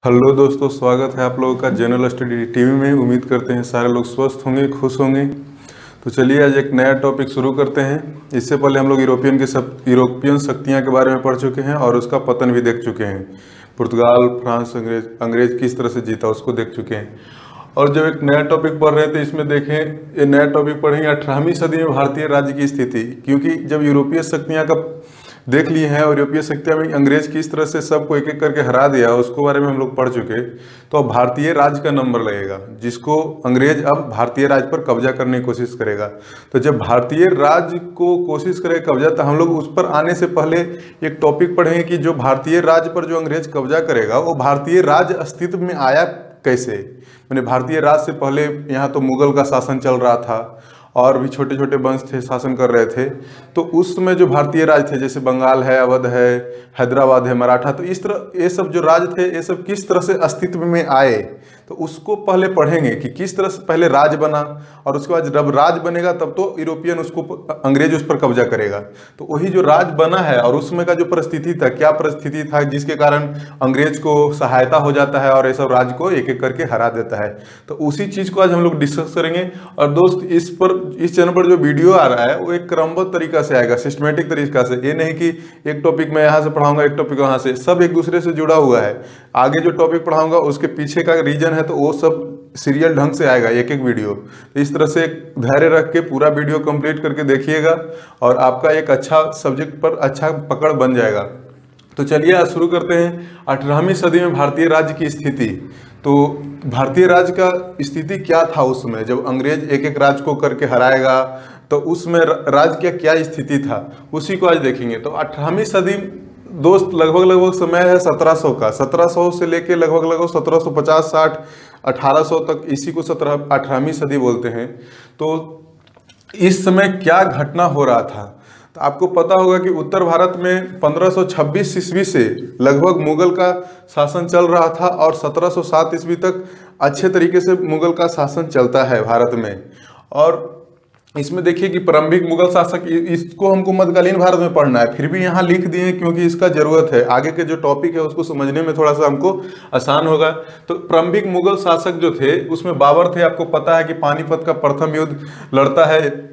Hello दोस्तों, स्वागत है आप लोगों का जनरल स्टडी टीवी में। उम्मीद करते हैं सारे लोग स्वस्थ होंगे, खुश होंगे। तो चलिए आज एक नया टॉपिक शुरू करते हैं। इससे पहले हम लोग यूरोपियन शक्तियां के बारे में पढ़ चुके हैं और उसका पतन भी देख चुके हैं। पुर्तगाल, फ्रांस, अंग्रेज किस तरह से जीता उसको देख चुके हैं। और जब एक नया टॉपिक पढ़ रहे थे, इसमें देखें ये नया टॉपिक पढ़ेंगे 18वीं सदी में भारतीय राज्य की स्थिति। क्योंकि जब यूरोपीय शक्तियाँ का देख लिए हैं और यूरोपीय शक्तियाँ में अंग्रेज किस तरह से सबको एक एक करके हरा दिया, उसको बारे में हम लोग पढ़ चुके। तो अब भारतीय राज्य का नंबर लगेगा, जिसको अंग्रेज अब भारतीय राज्य पर कब्जा करने की कोशिश करेगा। तो जब भारतीय राज्य को कोशिश करेगा कब्जा, तो हम लोग उस पर आने से पहले एक टॉपिक पढ़ेंगे कि जो भारतीय राज्य पर जो अंग्रेज कब्जा करेगा, वो भारतीय राज्य अस्तित्व में आया कैसे। मैंने भारतीय राज्य से पहले यहाँ तो मुगल का शासन चल रहा था और भी छोटे छोटे वंश थे, शासन कर रहे थे। तो उस समय जो भारतीय राज थे, जैसे बंगाल है, अवध है, हैदराबाद है, मराठा, तो इस तरह ये सब जो राज थे, ये सब किस तरह से अस्तित्व में आए, तो उसको पहले पढ़ेंगे कि किस तरह से पहले राज बना। और उसके बाद जब राज बनेगा तब तो यूरोपियन उसको अंग्रेज उस पर कब्जा करेगा। तो वही जो राज बना है और उसमें का जो परिस्थिति था, क्या परिस्थिति था जिसके कारण अंग्रेज को सहायता हो जाता है और ये सब राज को एक एक करके हरा देता है, तो उसी चीज़ को आज हम लोग डिस्कस करेंगे। और दोस्त, इस चैनल पर जो वीडियो आ रहा है वो एक क्रमबद्ध तरीका से आएगा, सिस्टमेटिक तरीका से। ये नहीं कि एक टॉपिक मैं यहाँ से पढ़ाऊंगा, एक टॉपिक वहाँ से, सब एक दूसरे से जुड़ा हुआ है। आगे जो टॉपिक पढ़ाऊंगा उसके पीछे का रीजन है, तो वो सब सीरियल ढंग से आएगा, एक एक वीडियो। तो इस तरह से धैर्य रख के पूरा वीडियो कंप्लीट करके देखिएगा और आपका एक अच्छा सब्जेक्ट पर अच्छा पकड़ बन जाएगा। तो चलिए आज शुरू करते हैं 18वीं सदी में भारतीय राज्य की स्थिति। तो भारतीय राज्य का स्थिति क्या था उस समय, जब अंग्रेज एक एक राज्य को करके हराएगा, तो उसमें राज्य का क्या स्थिति था, उसी को आज देखेंगे। तो 18वीं सदी दोस्त लगभग समय है 1700 का। 1700 से लेके लगभग 1750, 60, 1800 तक, इसी को 18वीं सदी बोलते हैं। तो इस समय क्या घटना हो रहा था, तो आपको पता होगा कि उत्तर भारत में 1526 ईस्वी से लगभग मुगल का शासन चल रहा था और 1707 ईस्वी तक अच्छे तरीके से मुगल का शासन चलता है भारत में। और इसमें देखिए कि प्रारंभिक मुगल शासक, इसको हमको मध्यकालीन भारत में पढ़ना है, फिर भी यहाँ लिख दिए क्योंकि इसका जरूरत है, आगे के जो टॉपिक है उसको समझने में थोड़ा सा हमको आसान होगा। तो प्रारंभिक मुगल शासक जो थे उसमें बाबर थे। आपको पता है कि पानीपत का प्रथम युद्ध लड़ता है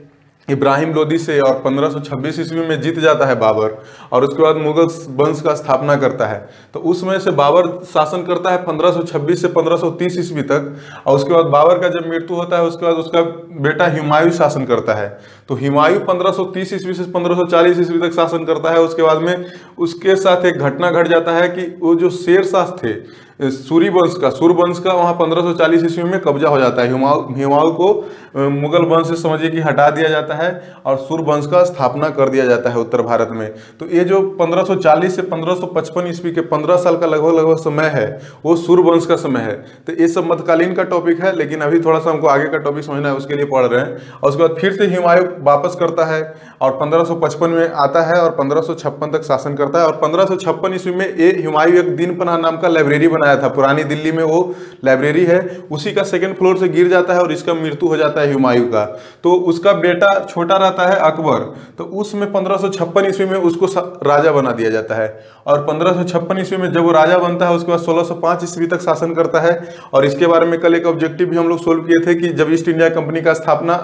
इब्राहिम लोदी से और 1526 ईस्वी में जीत जाता है बाबर, और उसके बाद मुगल वंश का स्थापना करता है। तो उस समय से बाबर शासन करता है 1526 से 1530 ईस्वी तक। और उसके बाद बाबर का जब मृत्यु होता है, उसके बाद उसका बेटा हुमायूं शासन करता है। तो हुमायूं 1530 ईस्वी से 1540 ईस्वी तक शासन करता है। उसके बाद में उसके साथ एक घटना घट जाता है कि वो जो शेरशाह थे सूर्यवंश का वहाँ 1540 ईस्वी में कब्जा हो जाता है। हुमायूं को मुगल वंश से समझिए कि हटा दिया जाता है और सूर्यवंश का स्थापना कर दिया जाता है उत्तर भारत में। तो ये जो 1540 से 1555 ईस्वी के 15 साल का लगभग समय है, वो सूर्यवंश का समय है। तो ये सब मध्यकालीन का टॉपिक है, लेकिन अभी थोड़ा सा हमको आगे का टॉपिक समझना है, उसके लिए पढ़ रहे हैं। और उसके बाद फिर से हुमायूं वापस करता है और 1555 में आता है और 1556 तक शासन करता है। और 1556 ईस्वी में ये हुमायूं एक दीनपनाह नाम का लाइब्रेरी बनाया था, पुरानी दिल्ली में वो लाइब्रेरी है, उसी का सेकंड फ्लोर से गिर जाता है और इसका मृत्यु हो जाता है हुमायूं का। तो उसका बेटा छोटा रहता है अकबर, तो उसमें 1556 ईस्वी में उसको राजा बना दिया जाता है। और 1556 ईस्वी में जब वो राजा बनता है, उसके बाद 1605 ईस्वी तक शासन करता है। और इसके बारे में कल एक ऑब्जेक्टिव भी हम लोग सोल्व किए थे कि जब ईस्ट इंडिया कंपनी का स्थापना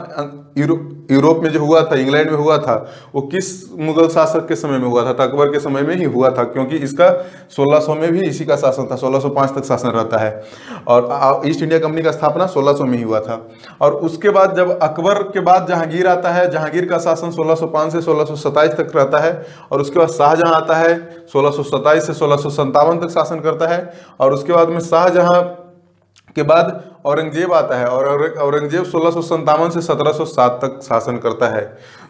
यूरोप में जो हुआ था, इंग्लैंड में हुआ था, वो किस मुगल शासक के समय में हुआ था? तो अकबर के समय में ही हुआ था, क्योंकि इसका 1600 में भी इसी का शासन था, 1605 तक शासन रहता है। और ईस्ट इंडिया कंपनी का स्थापना 1600 में ही हुआ था। और उसके बाद जब अकबर के बाद जहांगीर आता है, जहांगीर का शासन 1605 से 1627 तक रहता है। और उसके बाद शाहजहां आता है, 1627 से 1657 तक शासन करता है। और उसके बाद में शाहजहां के बाद औरंगजेब आता है और औरंगजेब 1657 से 1707 तक शासन करता है।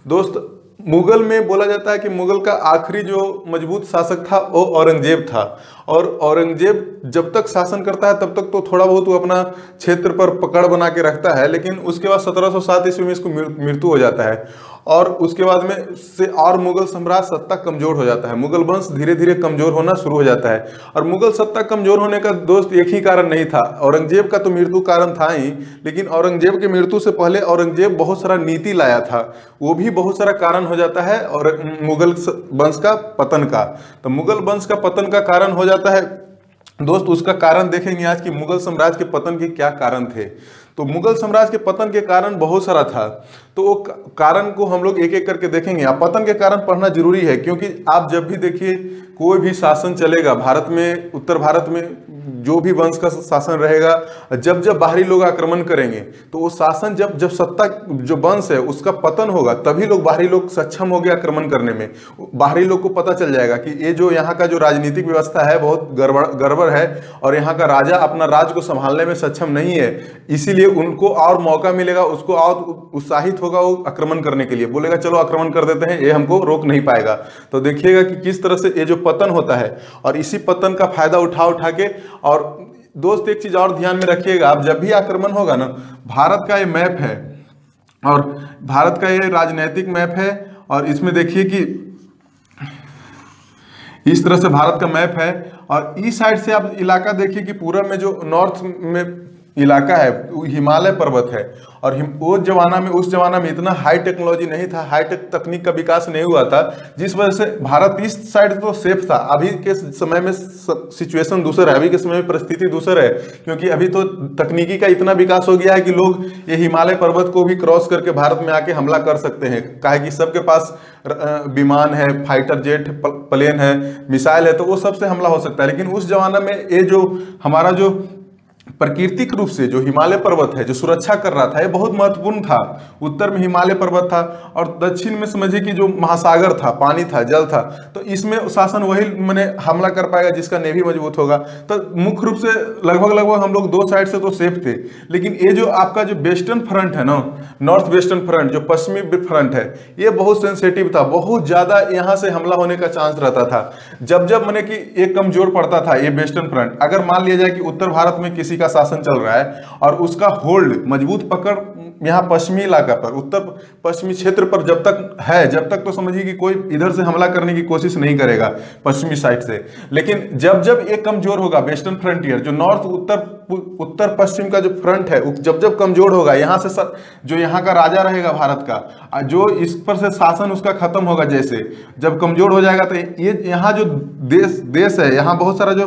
दोस्त, मुगल में बोला जाता है कि मुगल का आखिरी जो मजबूत शासक था वो औरंगजेब था। और औरंगजेब जब तक शासन करता है तब तक तो थोड़ा बहुत वो अपना क्षेत्र पर पकड़ बना के रखता है, लेकिन उसके बाद 1707 ईस्वी में इसको मृत्यु हो जाता है। और उसके बाद में से और मुगल साम्राज्य सत्ता कमजोर हो जाता है, मुगल वंश धीरे धीरे कमजोर होना शुरू हो जाता है। और मुगल सत्ता कमजोर होने का दोस्त एक ही कारण नहीं था, औरंगजेब का तो मृत्यु कारण था ही, लेकिन औरंगजेब के मृत्यु से पहले औरंगजेब बहुत सारा नीति लाया था, वो भी बहुत सारा कारण हो जाता है और मुगल वंश का पतन का। तो मुगल वंश का पतन का कारण हो जाता है दोस्त उसका कारण देखेंगे आज कि मुगल साम्राज्य के पतन के क्या कारण थे। तो मुगल साम्राज्य के पतन के कारण बहुत सारा था, तो वो कारण को हम लोग एक एक करके देखेंगे। आप पतन के कारण पढ़ना जरूरी है, क्योंकि आप जब भी देखिए कोई भी शासन चलेगा भारत में, उत्तर भारत में जो भी वंश का शासन रहेगा, जब जब बाहरी लोग आक्रमण करेंगे तो वो शासन जब जब सत्ता जो वंश है उसका पतन होगा, तभी लोग बाहरी लोग सक्षम हो गए आक्रमण करने में। बाहरी लोग को पता चल जाएगा कि ये जो यहाँ का जो राजनीतिक व्यवस्था है बहुत गड़बड़ है और यहाँ का राजा अपना राज्य को संभालने में सक्षम नहीं है, इसीलिए उनको और मौका मिलेगा, उसको और उत्साहित होगा वो आक्रमण करने के लिए, बोलेगा चलो आक्रमण कर देते हैं, ये हमको रोक नहीं पाएगा। तो देखिएगा कि किस तरह से ये जो पतन होता है और इसी पतन का फायदा उठा के। और दोस्त एक चीज और ध्यान में रखिएगा, आप जब भी आक्रमण होगा ना, भारत का ये मैप है और भारत का ये राजनीतिक मैप है और इसमें देखिए कि इस तरह से भारत का मैप है और इस साइड से आप इलाका देखिए कि पूरब में जो नॉर्थ में इलाका है हिमालय पर्वत है और उस जमाना में इतना हाई टेक्नोलॉजी नहीं था, हाई टेक तकनीक का विकास नहीं हुआ था, जिस वजह से भारत इस साइड तो सेफ था। अभी के समय में सिचुएशन दूसरा है, अभी के समय में परिस्थिति दूसरा है, क्योंकि अभी तो तकनीकी का इतना विकास हो गया है कि लोग ये हिमालय पर्वत को भी क्रॉस करके भारत में आके हमला कर सकते हैं, काहे कि सबके पास विमान है, फाइटर जेट प्लेन है, मिसाइल है, तो वो सबसे हमला हो सकता है। लेकिन उस जमाना में ये जो हमारा जो प्राकृतिक रूप से जो हिमालय पर्वत है जो सुरक्षा कर रहा था, ये बहुत महत्वपूर्ण था। उत्तर में हिमालय पर्वत था और दक्षिण में समझिए कि जो महासागर था, पानी था, जल था, तो इसमें शासन वही मैंने हमला कर पाएगा जिसका नेवी मजबूत होगा। तो मुख्य रूप से लगभग हम लोग दो साइड से तो सेफ थे, लेकिन ये जो आपका जो वेस्टर्न फ्रंट है ना, नॉर्थ वेस्टर्न फ्रंट जो पश्चिमी फ्रंट है, ये बहुत सेंसिटिव था, बहुत ज्यादा यहाँ से हमला होने का चांस रहता था। जब जब मैंने कि एक कमजोर पड़ता था ये वेस्टर्न फ्रंट, अगर मान लिया जाए कि उत्तर भारत में किसी का शासन चल रहा है और उसका होल्ड मजबूत पकड़ यहाँ पश्चिमी इलाका पर, उत्तर पश्चिमी क्षेत्र पर जब तक है, जब तक तो समझिए कि कोई इधर से हमला करने की कोशिश नहीं करेगा पश्चिमी साइड से। लेकिन जब जब एक कमजोर होगा वेस्टर्न फ्रंटियर, जो नॉर्थ उत्तर पश्चिम का जो फ्रंट है, जब जब कमजोर होगा, यहाँ से जो यहाँ का राजा रहेगा भारत का, जो इस पर से शासन उसका खत्म होगा, जैसे जब कमजोर हो जाएगा तो ये यहाँ जो देश है, यहाँ बहुत सारा जो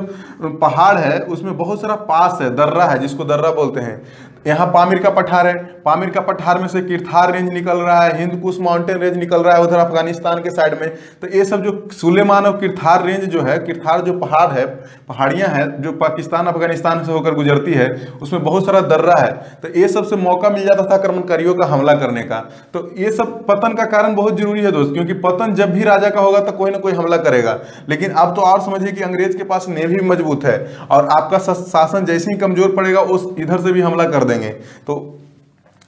पहाड़ है उसमें बहुत सारा पास है, दर्रा है जिसको दर्रा बोलते हैं। यहाँ पामीर का पठार है, पामीर का पठार में से किरथार रेंज निकल रहा है, हिंद कुश माउंटेन रेंज निकल रहा है उधर अफगानिस्तान के साइड में। तो ये सब जो सुलेमान और किरथार रेंज जो है, किरथार जो पहाड़ है, पहाड़ियाँ हैं जो पाकिस्तान अफगानिस्तान से होकर गुजरती है, उसमें बहुत सारा दर्रा है। तो ये सबसे मौका मिल जाता था आक्रमणकारियों का हमला करने का। तो ये सब पतन का कारण बहुत जरूरी है दोस्त, क्योंकि पतन जब भी राजा का होगा तो कोई ना कोई हमला करेगा। लेकिन अब तो और समझिए कि अंग्रेज के पास नेवी मजबूत है और आपका शासन जैसे ही कमजोर पड़ेगा उस इधर से भी हमला कर देंगे। तो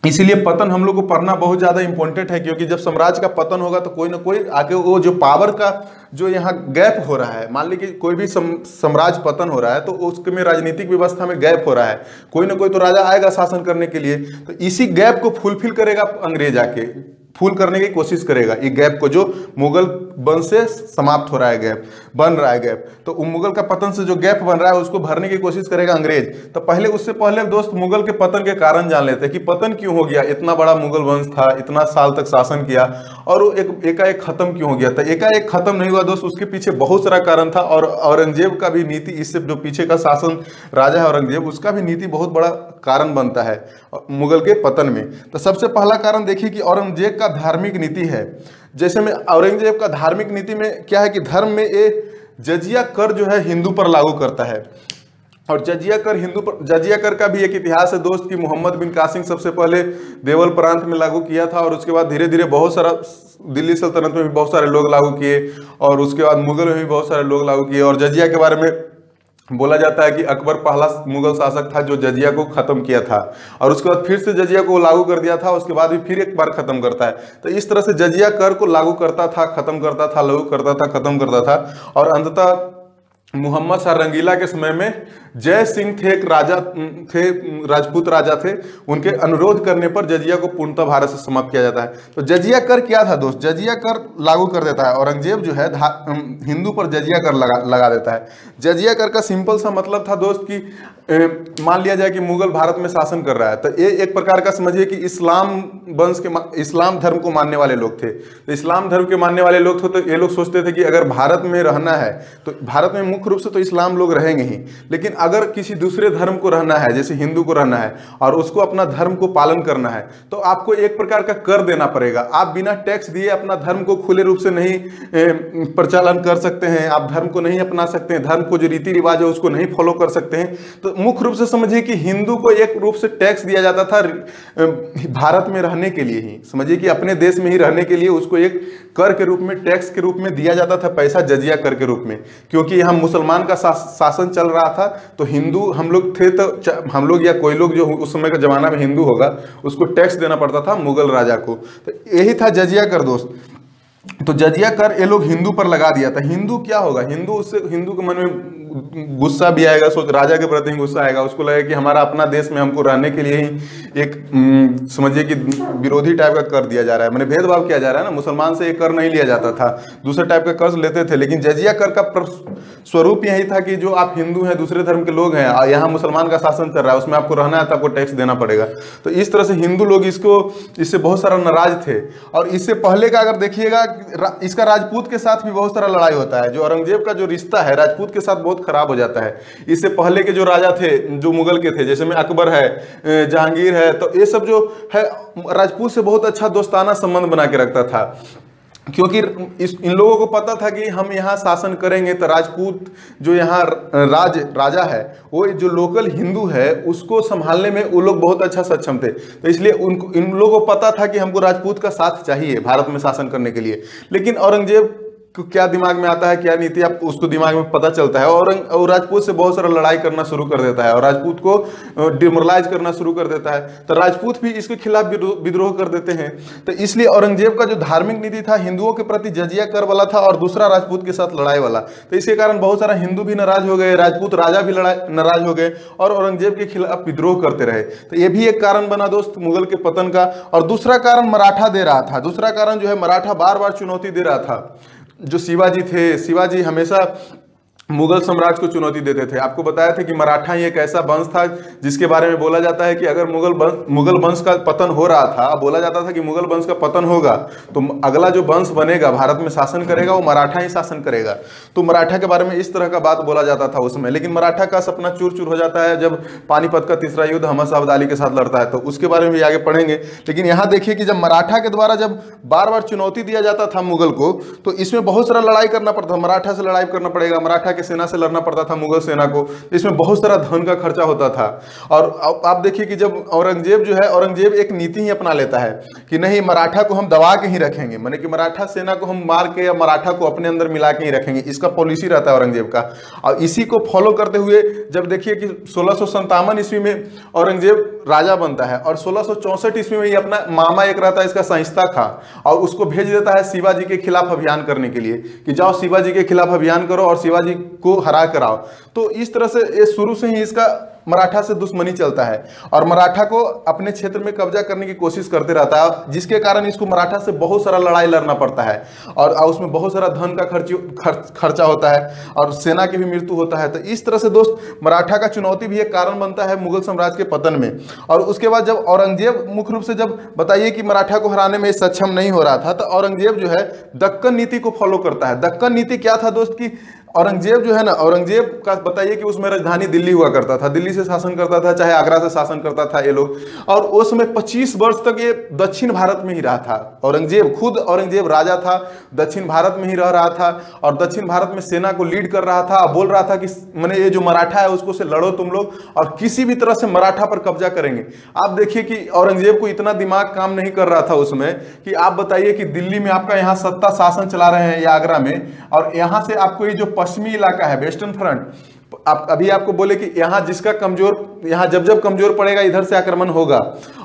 इसीलिए पतन हम लोग को पढ़ना बहुत ज्यादा इंपॉर्टेंट है, क्योंकि जब साम्राज्य का पतन होगा तो कोई ना कोई आगे वो जो पावर का जो यहाँ गैप हो रहा है, मान लीजिए कोई भी साम्राज्य पतन हो रहा है तो उसके में राजनीतिक व्यवस्था में गैप हो रहा है, कोई ना कोई तो राजा आएगा शासन करने के लिए, तो इसी गैप को फुलफिल करेगा अंग्रेज, आके फुल करने की कोशिश करेगा ये गैप को, जो मुगल वंश से समाप्त हो रहा है गैप, बन रहा है गैप। तो मुगल का पतन से जो गैप बन रहा है उसको भरने की कोशिश करेगा अंग्रेज। तो पहले उससे पहले दोस्त मुगल के पतन के कारण जान लेते हैं कि पतन क्यों हो गया, इतना बड़ा मुगल वंश था, इतना साल तक शासन किया और वो एकाएक खत्म क्यों हो गया था। एकाएक खत्म नहीं हुआ दोस्त, उसके पीछे बहुत सारा कारण था और औरंगजेब का भी नीति, इससे जो पीछे का शासन राजा है औरंगजेब, उसका भी नीति बहुत बड़ा कारण बनता है मुगल के पतन में। तो सबसे पहला कारण देखिए कि औरंगजेब का धार्मिक नीति है। जैसे में औरंगजेब का धार्मिक नीति में क्या है कि धर्म में ये जजिया कर जो है हिंदू पर लागू करता है, और जजिया कर का भी एक इतिहास है दोस्त कि मोहम्मद बिन कासिम सबसे पहले देवल प्रांत में लागू किया था और उसके बाद धीरे धीरे बहुत सारा दिल्ली सल्तनत में भी बहुत सारे लोग लागू किए और उसके बाद मुगल में भी बहुत सारे लोग लागू किए। और जजिया के बारे में बोला जाता है कि अकबर पहला मुगल शासक था जो जजिया को खत्म किया था और उसके बाद फिर से जजिया को लागू कर दिया था, उसके बाद भी फिर एक बार खत्म करता है। तो इस तरह से जजिया कर को लागू करता था, खत्म करता था, लागू करता था, खत्म करता था। और अंततः मोहम्मद शाह रंगीला के समय में जय सिंह थे, एक राजा थे, राजपूत राजा थे, उनके अनुरोध करने पर जजिया को पूर्णतः भारत से समाप्त किया जाता है। तो जजिया कर क्या था दोस्त, जजिया कर लागू कर देता है औरंगजेब जो है हिंदू पर जजिया कर लगा देता है। जजिया कर का सिंपल सा मतलब था दोस्त कि मान लिया जाए कि मुगल भारत में शासन कर रहा है, तो ये एक प्रकार का समझिए कि इस्लाम धर्म को मानने वाले लोग थे। तो इस्लाम धर्म के मानने वाले लोग थे, तो ये लोग सोचते थे कि अगर भारत में रहना है तो भारत में मुख्य रूप से तो इस्लाम लोग रहेंगे ही, लेकिन अगर किसी दूसरे धर्म को रहना है, जैसे हिंदू को रहना है और उसको अपना धर्म को पालन करना है, तो आपको एक प्रकार का कर देना पड़ेगा। आप बिना टैक्स दिए अपना धर्म को खुले रूप से नहीं प्रचालन कर सकते हैं, आप धर्म को नहीं अपना सकते हैं, धर्म को जो रीति रिवाज है उसको नहीं फॉलो कर सकते हैं। तो मुख्य रूप से समझिए कि हिंदू को एक रूप से टैक्स दिया जाता था भारत में रहने के लिए ही, समझिए कि अपने देश में ही रहने के लिए उसको एक कर के रूप में, टैक्स के रूप में दिया जाता था पैसा, जजिया कर के रूप में। क्योंकि यहाँ मुसलमान का शासन चल रहा था, तो हिंदू हम लोग थे, तो हम लोग या कोई लोग जो उस समय का जमाना में हिंदू होगा उसको टैक्स देना पड़ता था मुगल राजा को। तो यही था जजिया कर दोस्त। तो जजिया कर ये लोग हिंदू पर लगा दिया था। हिंदू क्या होगा, हिंदू उससे हिंदू के मन में गुस्सा भी आएगा, सोच राजा के प्रति गुस्सा आएगा, उसको लगेगा कि हमारा अपना देश में हमको रहने के लिए ही एक समझिए कि विरोधी टाइप का कर दिया जा रहा है, मैंने भेदभाव किया जा रहा है ना। मुसलमान से एक कर नहीं लिया जाता था, दूसरे टाइप का कर्ज लेते थे। लेकिन जजिया कर का स्वरूप यही था कि जो आप हिंदू हैं, दूसरे धर्म के लोग हैं, यहाँ मुसलमान का शासन कर रहा है, उसमें आपको रहना है तो आपको टैक्स देना पड़ेगा। तो इस तरह से हिंदू लोग इससे बहुत सारा नाराज थे। और इससे पहले का अगर देखिएगा, इसका राजपूत के साथ भी बहुत सारा लड़ाई होता है। जो औरंगजेब का जो रिश्ता है राजपूत के साथ बहुत खराब हो जाता है। इससे पहले के जो राजा थे, जो मुगल के थे, जैसे में अकबर है, जहांगीर है, तो ये सब जो है राजपूत से बहुत अच्छा दोस्ताना संबंध बना के रखता था। क्योंकि इन लोगों को पता था कि हम यहाँ शासन करेंगे तो राजपूत जो यहाँ राजा है वो जो लोकल हिंदू है उसको संभालने में वो लोग बहुत अच्छा सक्षम थे। तो इसलिए इन लोगों को पता था कि हमको राजपूत का साथ चाहिए भारत में शासन करने के लिए। लेकिन औरंगजेब क्या दिमाग में आता है, क्या नीति, आप उसको दिमाग में पता चलता है और राजपूत से बहुत सारा लड़ाई करना शुरू कर देता है और राजपूत को डिमोरलाइज करना शुरू कर देता है। तो राजपूत भी इसके खिलाफ विद्रोह कर देते हैं। तो इसलिए औरंगजेब का जो धार्मिक नीति था हिंदुओं के प्रति जजिया कर वाला था और दूसरा राजपूत के साथ लड़ाई वाला। तो इसके कारण बहुत सारा हिंदू भी नाराज हो गए, राजपूत राजा भी नाराज हो गए और औरंगजेब के खिलाफ विद्रोह करते रहे। तो ये भी एक कारण बना दोस्त मुगल के पतन का। और दूसरा कारण मराठा दे रहा था। दूसरा कारण जो है मराठा बार बार चुनौती दे रहा था। जो शिवाजी थे, शिवाजी हमेशा मुगल साम्राज्य को चुनौती देते थे। आपको बताया था कि मराठा ही एक ऐसा वंश था जिसके बारे में बोला जाता है कि अगर मुगल वंश का पतन हो रहा था, बोला जाता था कि मुगल वंश का पतन होगा तो अगला जो वंश बनेगा भारत में शासन करेगा वो मराठा ही शासन करेगा। तो मराठा के बारे में इस तरह का बात बोला जाता था उस समय। लेकिन मराठा का सपना चूर चूर हो जाता है जब पानीपत का तीसरा युद्ध हमर शाह अब्दाली के साथ लड़ता है, तो उसके बारे में भी आगे पढ़ेंगे। लेकिन यहाँ देखिए कि जब मराठा के द्वारा जब बार बार चुनौती दिया जाता था मुगल को, तो इसमें बहुत सारा लड़ाई करना पड़ता था। मराठा से लड़ाई करना पड़ेगा, मराठा की सेना से लड़ना पड़ता था मुगल सेना को। इसमें बहुत सारा धन का खर्चा होता था। और आप देखिए कि जब औरंगजेब जो है, औरंगजेब एक नीति ही अपना लेता है कि नहीं, मराठा को हम दबा के ही रखेंगे, माने कि मराठा सेना को हम मार के या मराठा को अपने अंदर मिला के ही रखेंगे। इसका पॉलिसी रहता है औरंगजेब का। और इसी को फॉलो करते हुए जब देखिए कि 1657 ईस्वी में औरंगजेब राजा बनता है और 1664 ईस्वी में ये अपना मामा एक रहता है इसका संस्था था और उसको भेज देता है शिवाजी के खिलाफ अभियान करने के लिए कि जाओ शिवाजी के खिलाफ अभियान करो और शिवाजी को हरा कर आओ। तो इस तरह से ये शुरू से ही इसका मराठा से दुश्मनी चलता है और मराठा को अपने क्षेत्र में कब्जा करने की कोशिश करते रहता है, जिसके कारण इसको मराठा से बहुत सारा लड़ाई लड़ना पड़ता है और उसमें बहुत सारा धन का खर्चा होता है और सेना की भी मृत्यु होता है। तो इस तरह से दोस्त मराठा का चुनौती भी एक कारण बनता है मुगल साम्राज्य के पतन में। और उसके बाद जब औरंगजेब मुख्य रूप से जब बताइए कि मराठा को हराने में सक्षम नहीं हो रहा था, तो औरंगजेब जो है दक्कन नीति को फॉलो करता है। दक्कन नीति क्या था दोस्त की औरंगजेब जो है ना, औरंगजेब का बताइए कि उसमें राजधानी दिल्ली हुआ करता था, दिल्ली से शासन करता था, चाहे आगरा से शासन करता था ये लोग। और उस समय 25 वर्ष तक ये दक्षिण भारत में ही रहा था। औरंगजेब खुद औरंगजेब राजा था, दक्षिण भारत में ही रह रहा था और दक्षिण भारत में सेना को लीड कर रहा था। बोल रहा था कि मैंने ये जो मराठा है उसको से लड़ो तुम लोग और किसी भी तरह से मराठा पर कब्जा करेंगे। आप देखिए कि औरंगजेब को इतना दिमाग काम नहीं कर रहा था उसमें कि आप बताइए कि दिल्ली में आपका यहाँ सत्ता शासन चला रहे हैं या आगरा में, और यहाँ से आपको ये जो पश्चिमी इलाका है वेस्टर्न फ्रंट, आप अभी आपको बोले कि यहाँ जिसका कमजोर, यहाँ जब जब कमजोर पड़ेगा इधर से आक्रमण होगा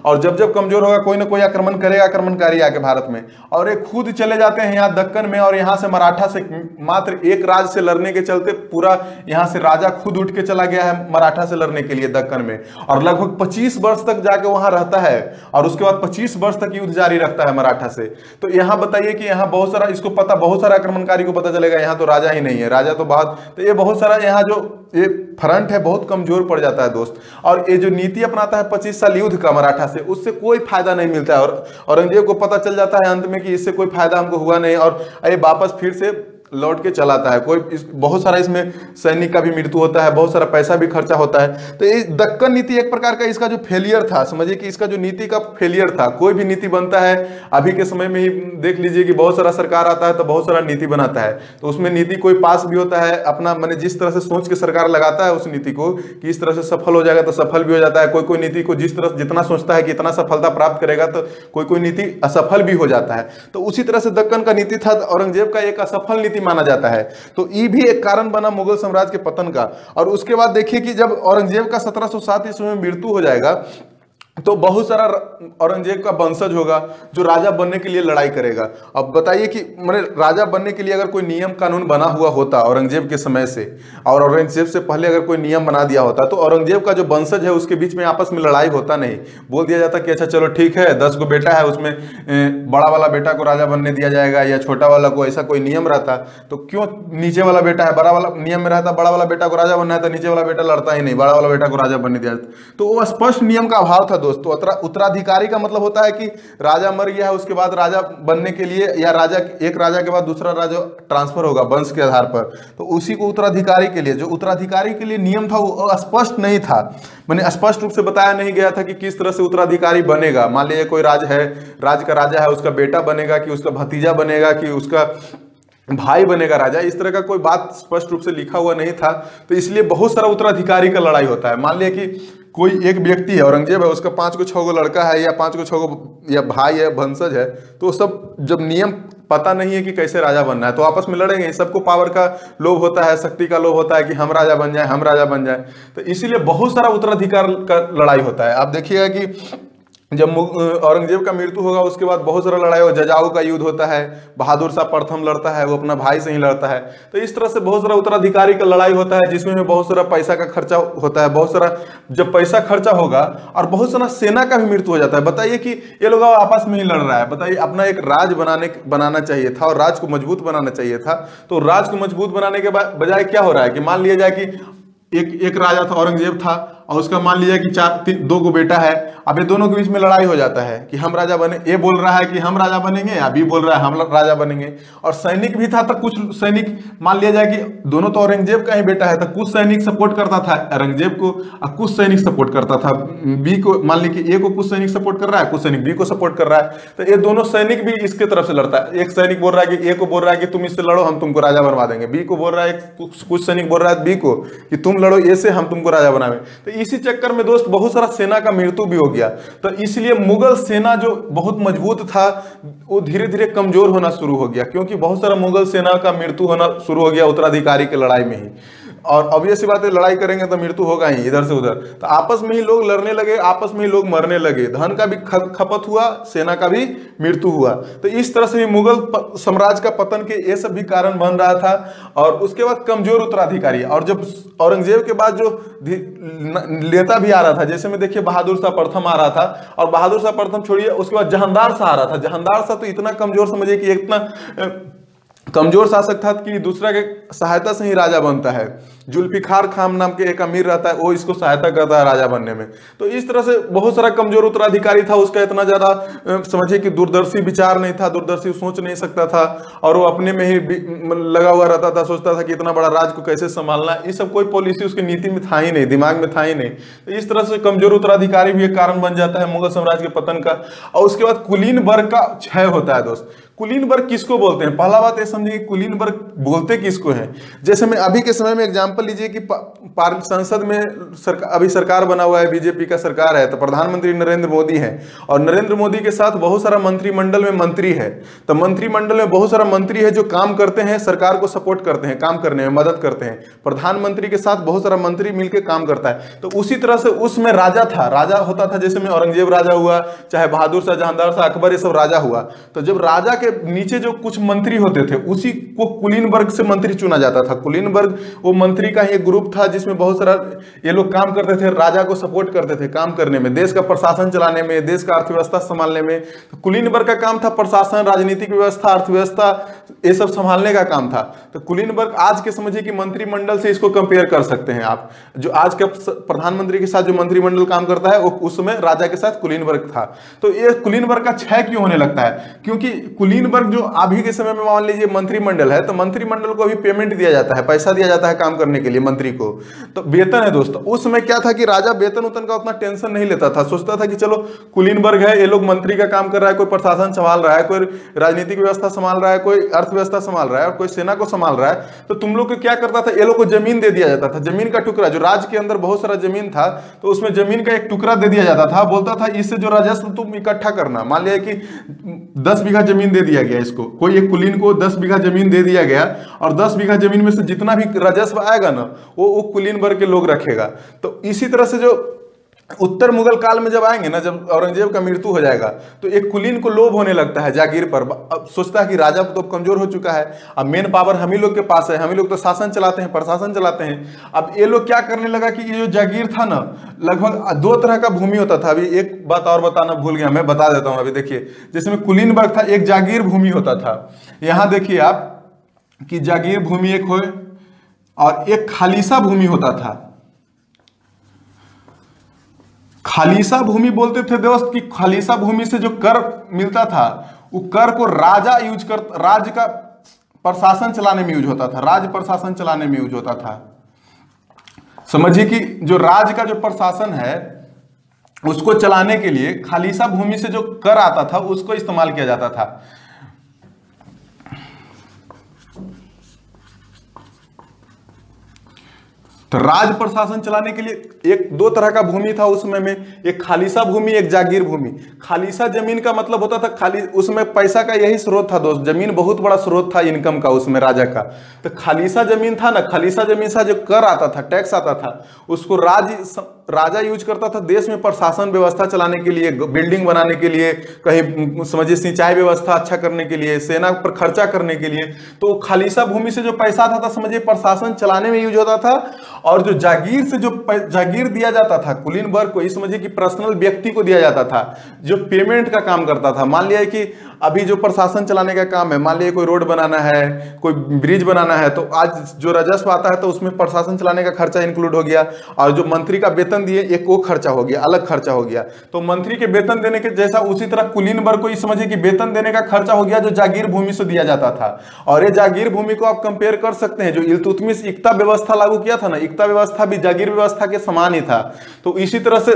और जब जब कमजोर होगा कोई ना कोई आक्रमण करेगा, आक्रमणकारी आके भारत में। और ये खुद चले जाते हैं यहाँ दक्कन में और यहाँ से मराठा से मात्र एक राज से लड़ने के चलते पूरा यहाँ से राजा खुद उठ के चला गया है मराठा से लड़ने के लिए दक्कन में और लगभग 25 वर्ष तक जाके वहां रहता है और उसके बाद 25 वर्ष तक युद्ध जारी रखता है मराठा से। तो यहाँ बताइए कि यहाँ बहुत सारा इसको पता, बहुत सारा आक्रमणकारी को पता चलेगा यहाँ तो राजा ही नहीं है, राजा तो बहुत, तो ये बहुत सारा यहाँ जो ये फ्रंट है बहुत कमजोर पड़ जाता है दोस्त। और ये जो नीति अपनाता है 25 साल युद्ध का मराठा से, उससे कोई फायदा नहीं मिलता है। और औरंगजेब को पता चल जाता है अंत में कि इससे कोई फायदा हमको हुआ नहीं, और ये वापस फिर से लौट के चलाता है। बहुत सारा इसमें सैनिक का भी मृत्यु होता है, बहुत सारा पैसा भी खर्चा होता है। तो ये दक्कन नीति एक प्रकार का इसका जो फेलियर था, समझिए कि इसका जो नीति का फेलियर था। कोई भी नीति बनता है, अभी के समय में ही देख लीजिए कि बहुत सारा सरकार आता है तो बहुत सारा नीति बनाता है, तो उसमें नीति कोई पास भी होता है अपना, मैंने जिस तरह से सोच के सरकार लगाता है उस नीति को कि इस तरह से सफल हो जाएगा तो सफल भी हो जाता है। कोई नीति को जिस तरह जितना सोचता है कि इतना सफलता प्राप्त करेगा, तो कोई नीति असफल भी हो जाता है। तो उसी तरह से दक्कन का नीति था, औरंगजेब का एक असफल नीति माना जाता है। तो ये भी एक कारण बना मुगल साम्राज्य के पतन का। और उसके बाद देखिए कि जब औरंगजेब का 1707 ईस्वी में मृत्यु हो जाएगा, तो बहुत सारा औरंगजेब का वंशज होगा जो राजा बनने के लिए लड़ाई करेगा। अब बताइए कि मैंने राजा बनने के लिए अगर कोई नियम कानून बना हुआ होता औरंगजेब के समय से, और औरंगजेब से पहले अगर कोई नियम बना दिया होता, तो औरंगजेब का जो वंशज है उसके बीच में आपस में लड़ाई होता नहीं। बोल दिया जाता कि अच्छा चलो ठीक है, 10 को बेटा है, उसमें बड़ा वाला बेटा को राजा बनने दिया जाएगा या छोटा वाला को, ऐसा कोई नियम रहता। तो क्यों नीचे वाला बेटा है, बड़ा वाला नियम में रहता बड़ा वाला बेटा को राजा बनना है, तो नीचे वाला बेटा लड़ता ही नहीं, बड़ा वाला बेटा को राजा बनने दिया जाता। तो वो स्पष्ट नियम का अभाव था दोस्तों। उत्तराधिकारी का मतलब होता है कि राजा मर गया है, उसके बाद राजा बनने के लिए, या एक राजा के बाद दूसरा राजा ट्रांसफर होगा वंश के आधार पर, तो उसी को उत्तराधिकारी के लिए, जो उत्तराधिकारी के लिए नियम था वो स्पष्ट नहीं था। मैंने स्पष्ट रूप से बताया नहीं गया था कि किस तरह से उत्तराधिकारी बनेगा। मान लीजिए कोई राज का राजा है, उसका बेटा बनेगा कि उसका भतीजा बनेगा कि उसका भाई बनेगा राजा, इस तरह का कोई बात स्पष्ट रूप से लिखा हुआ नहीं था। तो इसलिए बहुत सारा उत्तराधिकारी का लड़ाई होता है। मान लिया कि कोई एक व्यक्ति है, औरंगजेब है, उसका 5 को 6 लड़का है, या 5 को 6 या भाई है, वंशज है, तो सब जब नियम पता नहीं है कि कैसे राजा बनना है, तो आपस में लड़ेंगे। सबको पावर का लोभ होता है, शक्ति का लोभ होता है कि हम राजा बन जाए, हम राजा बन जाए। तो इसीलिए बहुत सारा उत्तराधिकार का लड़ाई होता है। आप देखिएगा कि जब औरंगजेब का मृत्यु होगा उसके बाद बहुत सारा लड़ाई हो, जजाऊ का युद्ध होता है, बहादुर शाह प्रथम लड़ता है, वो अपना भाई से ही लड़ता है। तो इस तरह से बहुत सारा उत्तराधिकारी का लड़ाई होता है, जिसमें बहुत सारा पैसा का खर्चा होता है। बहुत सारा जब पैसा खर्चा होगा और बहुत सारा सेना का भी मृत्यु हो जाता है। बताइए कि ये लोग आपस में ही लड़ रहा है। बताइए, अपना एक राज बनाना चाहिए था और राज को मजबूत बनाना चाहिए था। तो राज को मजबूत बनाने के बजाय क्या हो रहा है कि मान लिया जाए कि एक राजा था, औरंगजेब था, और उसका मान लीजिए कि 2 को बेटा है। अब ये दोनों के बीच में लड़ाई हो जाता है कि हम राजा बने, ये बोल रहा है कि हम राजा बनेंगे, अभी बोल रहा है हम राजा बनेंगे। और सैनिक भी था, तो कुछ सैनिक, मान लिया जाए कि दोनों तो औरंगजेब का ही बेटा है, तो कुछ सैनिक सपोर्ट करता था औरंगजेब को और कुछ सैनिक सपोर्ट करता था बी को। मान ली कि ए को कुछ सैनिक सपोर्ट कर रहा है, कुछ सैनिक बी को सपोर्ट कर रहा है। तो ये दोनों सैनिक भी इसके तरफ से लड़ता है। एक सैनिक बोल रहा है कि ए को बोल रहा है कि तुम इससे लड़ो, हम तुमको राजा बनवा देंगे। बी को बोल रहा है, कुछ सैनिक बोल रहा है बी को कि तुम लड़ो ए से, हम तुमको राजा बनावे। तो इसी चक्कर में दोस्त बहुत सारा सेना का मृत्यु भी हो गया। तो इसलिए मुगल सेना जो बहुत मजबूत था वो धीरे धीरे कमजोर होना शुरू हो गया, क्योंकि बहुत सारा मुगल सेना का मृत्यु होना शुरू हो गया उत्तराधिकारी की लड़ाई में ही। और ऑब्वियस सी बात है, लड़ाई करेंगे तो मृत्यु होगा ही इधर से उधर। तो आपस में ही लोग लड़ने लगे, आपस में ही लोग मरने लगे, धन का भी खपत हुआ, सेना का भी मृत्यु हुआ। तो इस तरह से भी मुगल साम्राज्य का पतन के ये सब भी कारण बन रहा था। और उसके बाद कमजोर उत्तराधिकारी, और जब औरंगजेब के बाद जो नेता भी आ रहा था, जैसे में देखिए बहादुर शाह प्रथम आ रहा था, और बहादुर शाह प्रथम छोड़िए, उसके बाद जहांदार शाह आ रहा था। जहांदार शाह तो इतना कमजोर, समझिए कि इतना कमजोर शासक था कि दूसरा के सहायता से ही राजा बनता है। जुल्फिकार खान नाम के एक अमीर रहता है, वो इसको सहायता करता है राजा बनने में। तो इस तरह से बहुत सारा कमजोर उत्तराधिकारी था। उसका इतना ज्यादा समझिए कि दूरदर्शी विचार नहीं था, दूरदर्शी सोच नहीं सकता था, और वो अपने में ही लगा हुआ रहता था, सोचता था कि इतना बड़ा राज को कैसे संभालना है। ये सब कोई पॉलिसी उसकी नीति में था ही नहीं, दिमाग में था ही नहीं। तो इस तरह से कमजोर उत्तराधिकारी भी एक कारण बन जाता है मुगल साम्राज्य के पतन का। और उसके बाद कुलीन वर्ग का क्षय होता है दोस्त। कुलीन वर्ग किसको बोलते हैं? पहला बात ये समझिए कि कुलीन वर्ग बोलते किसको हैं। जैसे मैं अभी के समय में एग्जांपल लीजिए कि संसद में अभी सरकार बना हुआ है, बीजेपी का सरकार है, तो प्रधानमंत्री नरेंद्र मोदी है, और नरेंद्र मोदी के साथ बहुत सारा मंत्रिमंडल में मंत्री है। तो मंत्रिमंडल में बहुत सारा मंत्री है जो काम करते हैं, सरकार को सपोर्ट करते हैं, काम करने में मदद करते हैं। प्रधानमंत्री के साथ बहुत सारा मंत्री मिलकर काम करता है। तो उसी तरह से उसमें राजा था, राजा होता था। जैसे में औरंगजेब राजा हुआ, चाहे बहादुर शाह, जहांदार शाह, अकबर, ये सब राजा हुआ। तो जब राजा नीचे जो कुछ मंत्री होते थे, उसी को कुलीन वर्ग से मंत्री चुना जाता था। कुलीनबर्ग वो मंत्री का ही एक ग्रुप था जिसमें बहुत सारा ये लोग काम करते थे, राजा को सपोर्ट करते थे काम करने में, देश का प्रशासन चलाने में, देश का अर्थव्यवस्था संभालने में। तो कुलीनबर्ग का काम था प्रशासन, राजनीतिक व्यवस्था, अर्थव्यवस्था, ये सब संभालने का काम था। तो कुलीनबर्ग आज के समझिए कि मंत्रिमंडल से इसको कंपेयर कर सकते हैं आप। जो आज के प्रधानमंत्री के साथ जो मंत्रिमंडल काम करता है वो उस समय राजा के साथ कुलीनबर्ग था। तो ये कुलीनबर्ग का क्षय क्यों होने लगता है? क्योंकि कुलीनबर्ग जो अभी के समय में मान लीजिए मंत्रिमंडल है, तो मंत्रिमंडल को अभी पेमेंट दिया जाता है, पैसा दिया जाता है काम करने के लिए मंत्री को, तो वेतन है दोस्तों। उस समय क्या था कि राजा वेतन उतन का उतना टेंशन नहीं लेता था, सोचता था कि चलो कुलीनबर्ग है, ये लोग मंत्री का काम कर रहा है, कोई प्रशासन संभाल रहा है, कोई राजनीतिक व्यवस्था संभाल रहा है, कोई अर्थव्यवस्था संभाल रहा है और कोई सेना को संभाल रहा है। तो तुम लोग को क्या करता था, ये लोग को जमीन दे दिया जाता था, जमीन का टुकड़ा, जो राज्य के अंदर बहुत सारा जमीन था तो उसमें जमीन का एक टुकड़ा दे दिया जाता था। बोलता था इससे जो राजस्व तुम इकट्ठा करना, मान लिया कि 10 बीघा जमीन दे दिया गया इसको, कोई एक कुलीन को 10 बीघा जमीन दे दिया गया और 10 बीघा जमीन में से जितना भी राजस्व आएगा ना वो कुलीनबर्ग के लोग रखेगा। तो इसी तरह से जो उत्तर मुगल काल में जब आएंगे ना, जब औरंगजेब का मृत्यु हो जाएगा तो एक कुलीन को लोभ होने लगता है जागीर पर। अब सोचता है कि राजा तो कमजोर हो चुका है, अब मेन पावर हम ही लोग के पास है, हम ही लोग तो शासन चलाते हैं, प्रशासन चलाते हैं। अब ये लोग क्या करने लगा कि ये जो जागीर था ना, लगभग 2 तरह का भूमि होता था। अभी एक बात और बताना भूल गया, मैं बता देता हूं। अभी देखिए, जिसमें कुलीनबर्ग था, एक जागीर भूमि होता था। यहां देखिए आप कि जागीर भूमि एक हो और एक खालिसा भूमि होता था। खालिसा भूमि बोलते थे दोस्त कि खालिसा भूमि से जो कर मिलता था वो कर को राजा राज्य का प्रशासन चलाने में यूज होता था, राज्य प्रशासन चलाने में यूज होता था। समझिए कि जो राज्य का जो प्रशासन है उसको चलाने के लिए खालिसा भूमि से जो कर आता था उसको इस्तेमाल किया जाता था। तो राज्य प्रशासन चलाने के लिए 2 तरह का भूमि था उस समय में, एक खालिसा भूमि, एक जागीर भूमि। खालिसा जमीन का मतलब होता था खाली, उसमें पैसा का यही स्रोत था दोस्त, जमीन बहुत बड़ा स्रोत था इनकम का उसमें राजा का। तो खालिसा जमीन था ना, खालिसा जमीन से जो कर आता था, टैक्स आता था, उसको राजा यूज करता था देश में प्रशासन व्यवस्था चलाने के लिए, बिल्डिंग बनाने के लिए, कहीं समझिए सिंचाई व्यवस्था अच्छा करने के लिए, सेना पर खर्चा करने के लिए। तो खालिसा भूमि से जो पैसा आता था समझिए प्रशासन चलाने में यूज होता था। और जो जागीर से जो जागीर दिया जाता था कुलीनबर्ग को, ये समझिए कि पर्सनल व्यक्ति को दिया जाता था जो पेमेंट का काम करता था। मान लिया कि अभी जो प्रशासन चलाने का काम है, मान लिया कोई रोड बनाना है, कोई ब्रिज बनाना है, तो आज जो राजस्व आता है तो उसमें प्रशासन चलाने का खर्चा इंक्लूड हो गया, और जो मंत्री का वेतन दिए एक वो खर्चा हो गया, अलग खर्चा हो गया। तो मंत्री के वेतन देने के जैसा उसी तरह कुलीनबर्ग को समझिए कि वेतन देने का खर्चा हो गया जो जागीर भूमि से दिया जाता था। और ये जागीर भूमि को आप कंपेयर कर सकते हैं, जो इल्तुतमिश इक्ता व्यवस्था लागू किया था ना, इक्ता व्यवस्था भी जागीर व्यवस्था के समान ही था। तो इसी तरह से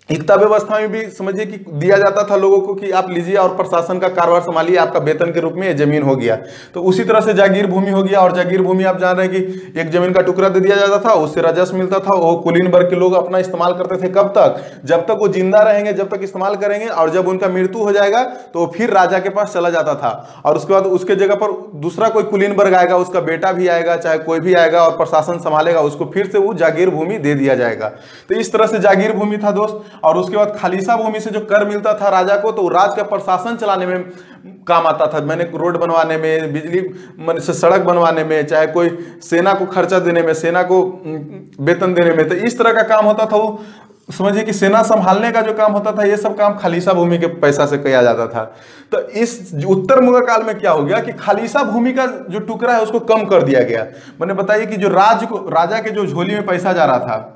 इक्ता व्यवस्था में भी समझिए कि दिया जाता था लोगों को कि आप लीजिए और प्रशासन का कारोबार संभालिए, आपका वेतन के रूप में ये जमीन हो गया। तो उसी तरह से जागीर भूमि हो गया। और जागीर भूमि आप जान रहे हैं कि एक जमीन का टुकड़ा दे दिया जाता था, उससे राजस्व मिलता था, वो कुलीनबर्ग के लोग अपना इस्तेमाल करते थे। कब तक? जब तक वो जिंदा रहेंगे, जब तक इस्तेमाल करेंगे, और जब उनका मृत्यु हो जाएगा तो फिर राजा के पास चला जाता था। और उसके बाद उसके जगह पर दूसरा कोई कुलीनबर्ग आएगा, उसका बेटा भी आएगा, चाहे कोई भी आएगा और प्रशासन संभालेगा, उसको फिर से वो जागीर भूमि दे दिया जाएगा। तो इस तरह से जागीर भूमि था दोस्त। और उसके बाद खालिसा भूमि से जो कर मिलता था राजा को, तो राज्य का प्रशासन चलाने में काम आता था। मैंने रोड बनवाने में, बिजली से सड़क बनवाने में, चाहे कोई सेना को खर्चा देने में, सेना को वेतन देने में, तो इस तरह का काम होता था। वो समझिए कि सेना संभालने का जो काम होता था, ये सब काम खालिसा भूमि के पैसा से किया जाता था। तो इस उत्तर मुगल काल में क्या हो गया कि खालिसा भूमि का जो टुकड़ा है उसको कम कर दिया गया। मैंने बताइए कि जो राजा के जो झोली में पैसा जा रहा था,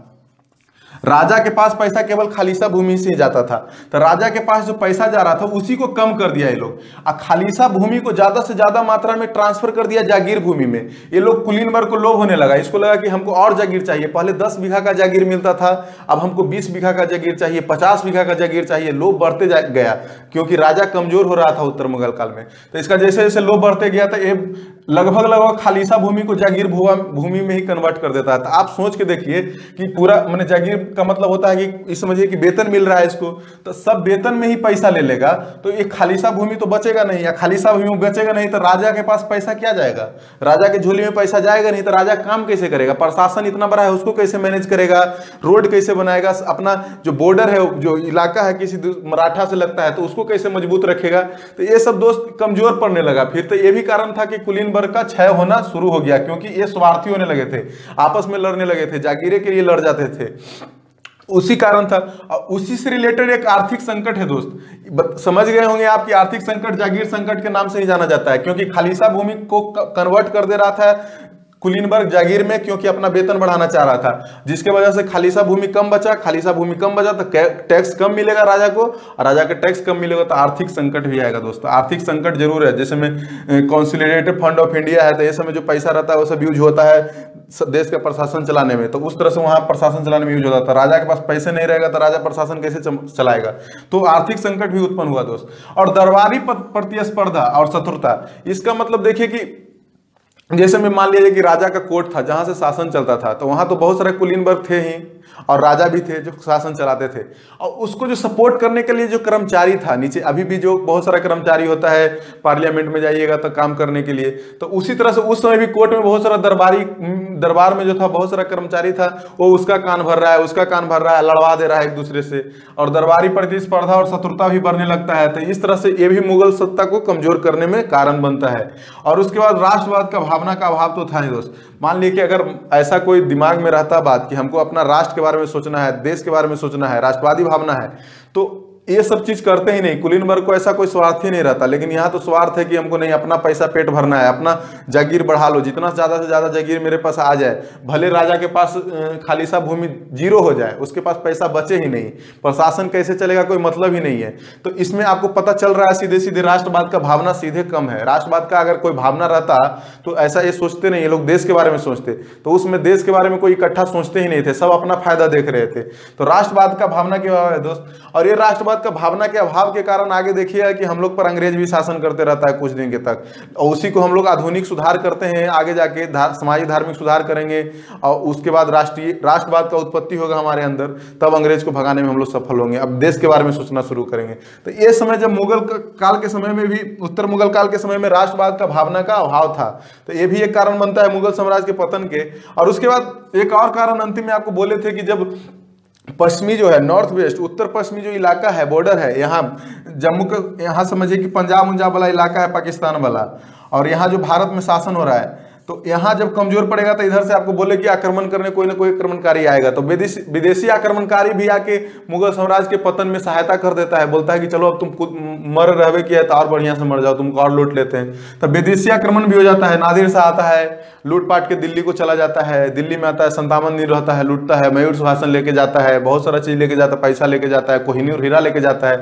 राजा के पास पैसा केवल खालिसा भूमि से ही जाता था, तो राजा के पास जो पैसा जा रहा था उसी को कम कर दिया ये लोग। और खालिसा भूमि को ज्यादा से ज्यादा मात्रा में ट्रांसफर कर दिया जागीर भूमि में। ये लोग कुलीनबर्ग को लोभ होने लगा, इसको लगा कि हमको और जागीर चाहिए। पहले 10 बीघा का जागीर मिलता था, अब हमको 20 बीघा का जागीर चाहिए, 50 बीघा का जागीर चाहिए। लोभ बढ़ते गया क्योंकि राजा कमजोर हो रहा था उत्तर मुगल काल में। तो इसका जैसे जैसे लोभ बढ़ते गया था, ये लगभग खालिसा भूमि को जागीर भूमि में ही कन्वर्ट कर देता था। आप सोच के देखिए कि पूरा मैंने जागीर का मतलब होता है कि इस समझिए कि वेतन मिल रहा है इसको, तो सब वेतन में ही पैसा ले लेगा, तो एक खालिसा भूमि तो बचेगा नहीं, या खालिसा भूमि बचेगा नहीं तो राजा के पास पैसा क्या जाएगा, राजा के झोली में पैसा जाएगा नहीं, तो राजा काम कैसे करेगा, प्रशासन इतना बड़ा है उसको कैसे मैनेज करेगा, रोड कैसे बनाएगा, अपना जो बॉर्डर है, जो इलाका है किसी मराठा से लगता है तो उसको कैसे मजबूत रखेगा। तो ये सब दोस्त कमजोर पड़ने लगा। फिर तो ये भी कारण था कि कुलीन वर्ग का क्षय होना शुरू हो गया, क्योंकि ये स्वार्थी होने लगे थे, आपस में लड़ने लगे थे, जागीरे के लिए लड़ जाते थे, उसी कारण था। उसी से रिलेटेड एक आर्थिक संकट है दोस्त, समझ गए होंगे आप कि आर्थिक संकट जागीर संकट के नाम से ही जाना जाता है, क्योंकि खालिसा भूमि को कन्वर्ट कर दे रहा था कुलीन वर्ग जागीर में, क्योंकि अपना वेतन बढ़ाना चाह रहा था, जिसके वजह से खालिसा भूमि कम बचा, खालिसा भूमि कम बचा तो टैक्स कम मिलेगा राजा को, और राजा का टैक्स कम मिलेगा तो आर्थिक संकट भी आएगा दोस्तों। आर्थिक संकट जरूर है, जैसे में कंसोलिडेटेड फंड ऑफ इंडिया है, तो ये समय जो पैसा रहता है वो सब यूज होता है देश का प्रशासन चलाने में, तो उस तरह से वहां प्रशासन चलाने में यूज होता था। राजा के पास पैसे नहीं रहेगा तो राजा प्रशासन कैसे चलाएगा, तो आर्थिक संकट भी उत्पन्न हुआ दोस्त। और दरबारी प्रतिस्पर्धा और शत्रुता, इसका मतलब देखिए कि जैसे में मान लीजिए कि राजा का कोर्ट था जहां से शासन चलता था, तो वहां तो बहुत सारे कुलीन वर्ग थे ही, और राजा भी थे जो शासन चलाते थे, और उसको जो सपोर्ट करने के लिए जो कर्मचारी था नीचे, अभी भी जो बहुत सारा कर्मचारी होता है पार्लियामेंट में जाइएगा तो काम करने के लिए, तो उसी तरह से उस समय भी कोर्ट में बहुत सारा दरबार में जो था बहुत सारा कर्मचारी था, वो उसका कान भर रहा है, उसका कान भर रहा है, लड़वा दे रहा है एक दूसरे से, और दरबारी प्रतिस्पर्धा और शत्रुता भी बढ़ने लगता है। तो इस तरह से ये भी मुगल सत्ता को कमजोर करने में कारण बनता है। और उसके बाद राष्ट्रवाद का भावना का अभाव तो था ही दोस्त। मान लीजिए कि अगर ऐसा कोई दिमाग में रहता बात कि हमको अपना राष्ट्र के बारे में सोचना है, देश के बारे में सोचना है, राष्ट्रवादी भावना है, तो ये सब चीज करते ही नहीं। कुलीन वर्ग को ऐसा कोई स्वार्थ ही नहीं रहता, लेकिन यहाँ तो स्वार्थ है कि हमको नहीं, अपना पैसा पेट भरना है, अपना जागीर बढ़ा लो, जितना ज्यादा से ज्यादा जागीर मेरे पास आ जाए, भले राजा के पास खालिसा भूमि जीरो हो जाए, उसके पास पैसा बचे ही नहीं, प्रशासन कैसे चलेगा कोई मतलब ही नहीं है। तो इसमें आपको पता चल रहा है सीधे सीधे राष्ट्रवाद का भावना सीधे कम है। राष्ट्रवाद का अगर कोई भावना रहता तो ऐसा ये सोचते नहीं, ये लोग देश के बारे में सोचते, तो उसमें देश के बारे में कोई इकट्ठा सोचते ही नहीं थे, सब अपना फायदा देख रहे थे। तो राष्ट्रवाद का भावना के अभाव है दोस्त, और ये राष्ट्रवाद का भावना के अभाव के कारण आगे देखिए कि हम लोग पर अंग्रेज भी शासन करते रहता है कुछ दिन के तक, और उसी को हम लोग आधुनिक सुधार करते हैं, आगे जाके सामाजिक धार्मिक सुधार करेंगे, और उसके बाद राष्ट्रवाद का उत्पत्ति होगा हमारे अंदर, तब अंग्रेज को भगाने में हम लोग सफल होंगे, अब देश के बारे में सोचना शुरू करेंगे। तो ये समय जब मुगल काल के समय में भी, उत्तर मुगल काल के समय में राष्ट्रवाद का भावना का अभाव था, तो ये भी एक कारण बनता है मुगल साम्राज्य के पतन के। और उसके बाद एक और कारण अंतिम में आपको बोले थे कि जब पश्चिमी जो है, नॉर्थ वेस्ट, उत्तर पश्चिमी जो इलाका है, बॉर्डर है, यहाँ जम्मू का, यहाँ समझिए कि पंजाब वाला इलाका है पाकिस्तान वाला, और यहाँ जो भारत में शासन हो रहा है, तो यहाँ जब कमजोर पड़ेगा तो इधर से आपको बोले कि आक्रमण करने कोई ना कोई आक्रमणकारी आएगा, तो विदेशी आक्रमणकारी भी आके मुगल साम्राज्य के पतन में सहायता कर देता है, बोलता है कि चलो अब तुम मर रहे किया है तो और बढ़िया से मर जाओ, तुमको और लूट लेते हैं। तब विदेशी आक्रमण भी हो जाता है, नादिर शाह आता है, लूटपाट के दिल्ली को चला जाता है, दिल्ली में आता है, संतामन दिन रहता है, लूटता है, मयूर सुहासन लेके जाता है, बहुत सारा चीज लेके जाता है, पैसा लेके जाता है, कोहिनूर हीरा लेके जाता है।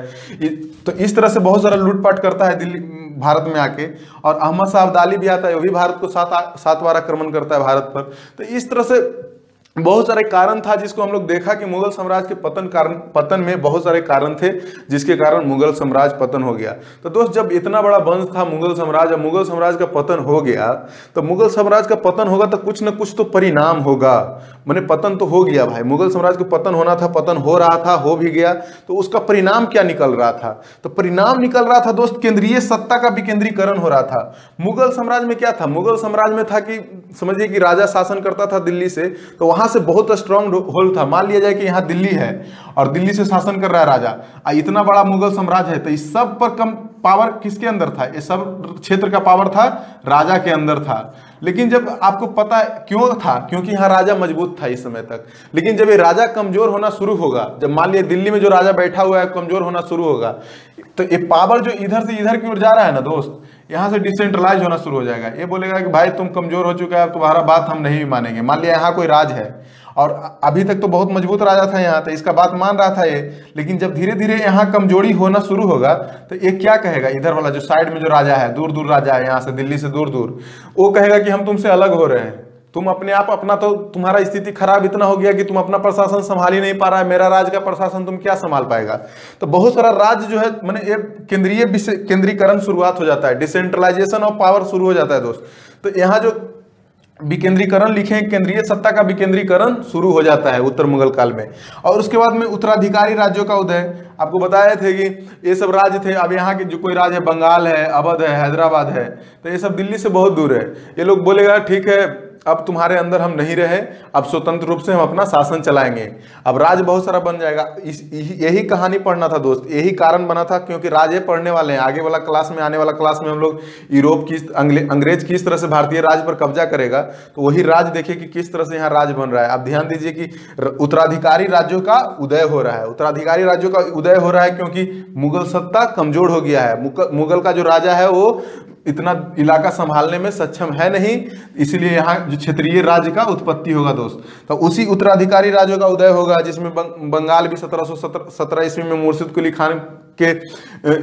तो इस तरह से बहुत सारा लूटपाट करता है दिल्ली भारत में आके। और अहमद शाह अब्दाली भी आता है, वो भी भारत को 7 बार आक्रमण करता है भारत पर। तो इस तरह से बहुत सारे कारण था जिसको हम लोग देखा कि मुगल साम्राज्य के पतन में बहुत सारे कारण थे जिसके कारण मुगल साम्राज्य पतन हो गया। तो दोस्त जब इतना बड़ा वंश था मुगल साम्राज्य, मुगल साम्राज्य का पतन हो गया, तो मुगल साम्राज्य का पतन होगा तो कुछ ना कुछ तो परिणाम होगा। मैंने पतन तो हो गया भाई, मुगल साम्राज्य का पतन होना था, पतन हो रहा था, हो भी गया, तो उसका परिणाम क्या निकल रहा था? तो परिणाम निकल रहा था दोस्त केंद्रीय सत्ता का विकेंद्रीकरण हो रहा था। मुगल साम्राज्य में क्या था? मुगल साम्राज्य में था कि समझिए कि राजा शासन करता था दिल्ली से, तो वहां से बहुत स्ट्रॉन्ग होल्ड था। मान लिया जाए कि यहाँ दिल्ली है और दिल्ली से शासन कर रहा है राजा, इतना बड़ा मुगल साम्राज्य है, तो इस सब पर कम पावर किसके अंदर था? ये सब क्षेत्र का पावर था राजा के अंदर था। लेकिन जब आपको पता है क्यों था, क्योंकि यहाँ राजा मजबूत था इस समय तक। लेकिन जब ये राजा कमजोर होना शुरू होगा, जब मान लिया दिल्ली में जो राजा बैठा हुआ है कमजोर होना शुरू होगा, तो ये पावर जो इधर से इधर की ओर जा रहा है ना दोस्त, यहाँ से डिसेंट्रलाइज होना शुरू हो जाएगा। ये बोलेगा कि भाई तुम कमजोर हो चुका है, अब तुम्हारा बात हम नहीं मानेंगे। मान लिया यहाँ कोई राज है और अभी तक तो बहुत मजबूत राजा था यहाँ, तो इसका बात मान रहा था ये, लेकिन जब धीरे धीरे यहाँ कमजोरी होना शुरू होगा तो ये क्या कहेगा? इधर वाला जो साइड में जो राजा है, दूर दूर राजा है, यहाँ से दिल्ली से दूर दूर, वो कहेगा कि हम तुमसे अलग हो रहे हैं, तुम अपने आप अपना, तो तुम्हारा स्थिति खराब इतना हो गया कि तुम अपना प्रशासन संभाल ही नहीं पा रहा है, मेरा राज्य का प्रशासन तुम क्या संभाल पाएगा? तो बहुत सारा राज्य जो है मैंने ये केंद्रीकरण शुरुआत हो जाता है, डिसेंट्रलाइजेशन ऑफ पावर शुरू हो जाता है दोस्त। तो यहाँ जो विकेंद्रीकरण लिखे, केंद्रीय सत्ता का विकेंद्रीकरण शुरू हो जाता है उत्तर मुगल काल में। और उसके बाद में उत्तराधिकारी राज्यों का उदय। आपको बताए थे कि ये सब राज्य थे। अब यहाँ के जो कोई राज्य है, बंगाल है, अवध है, हैदराबाद है, तो ये सब दिल्ली से बहुत दूर है। ये लोग बोलेगा ठीक है अब तुम्हारे अंदर हम नहीं रहे, अब स्वतंत्र रूप से हम अपना शासन चलाएंगे। अब राज्य बहुत सारा बन जाएगा। यही कहानी पढ़ना था दोस्त, यही कारण बना था, क्योंकि राज्य पढ़ने वाले हैं। आगे वाला क्लास में, आने वाला क्लास में हम लोग यूरोप की अंग्रेज किस तरह से भारतीय राज्य पर कब्जा करेगा, तो वही राज्य देखिए कि किस तरह से यहाँ राज्य बन रहा है। अब ध्यान दीजिए कि उत्तराधिकारी राज्यों का उदय हो रहा है। उत्तराधिकारी राज्यों का उदय हो रहा है क्योंकि मुगल सत्ता कमजोर हो गया है। मुगल का जो राजा है वो इतना इलाका संभालने में सक्षम है नहीं, इसलिए यहाँ जो क्षेत्रीय राज्य का उत्पत्ति होगा दोस्त। तो उसी उत्तराधिकारी राज्यों का उदय होगा, जिसमें बंगाल भी 1717 ईस्वी में मुर्शिद कुली खान के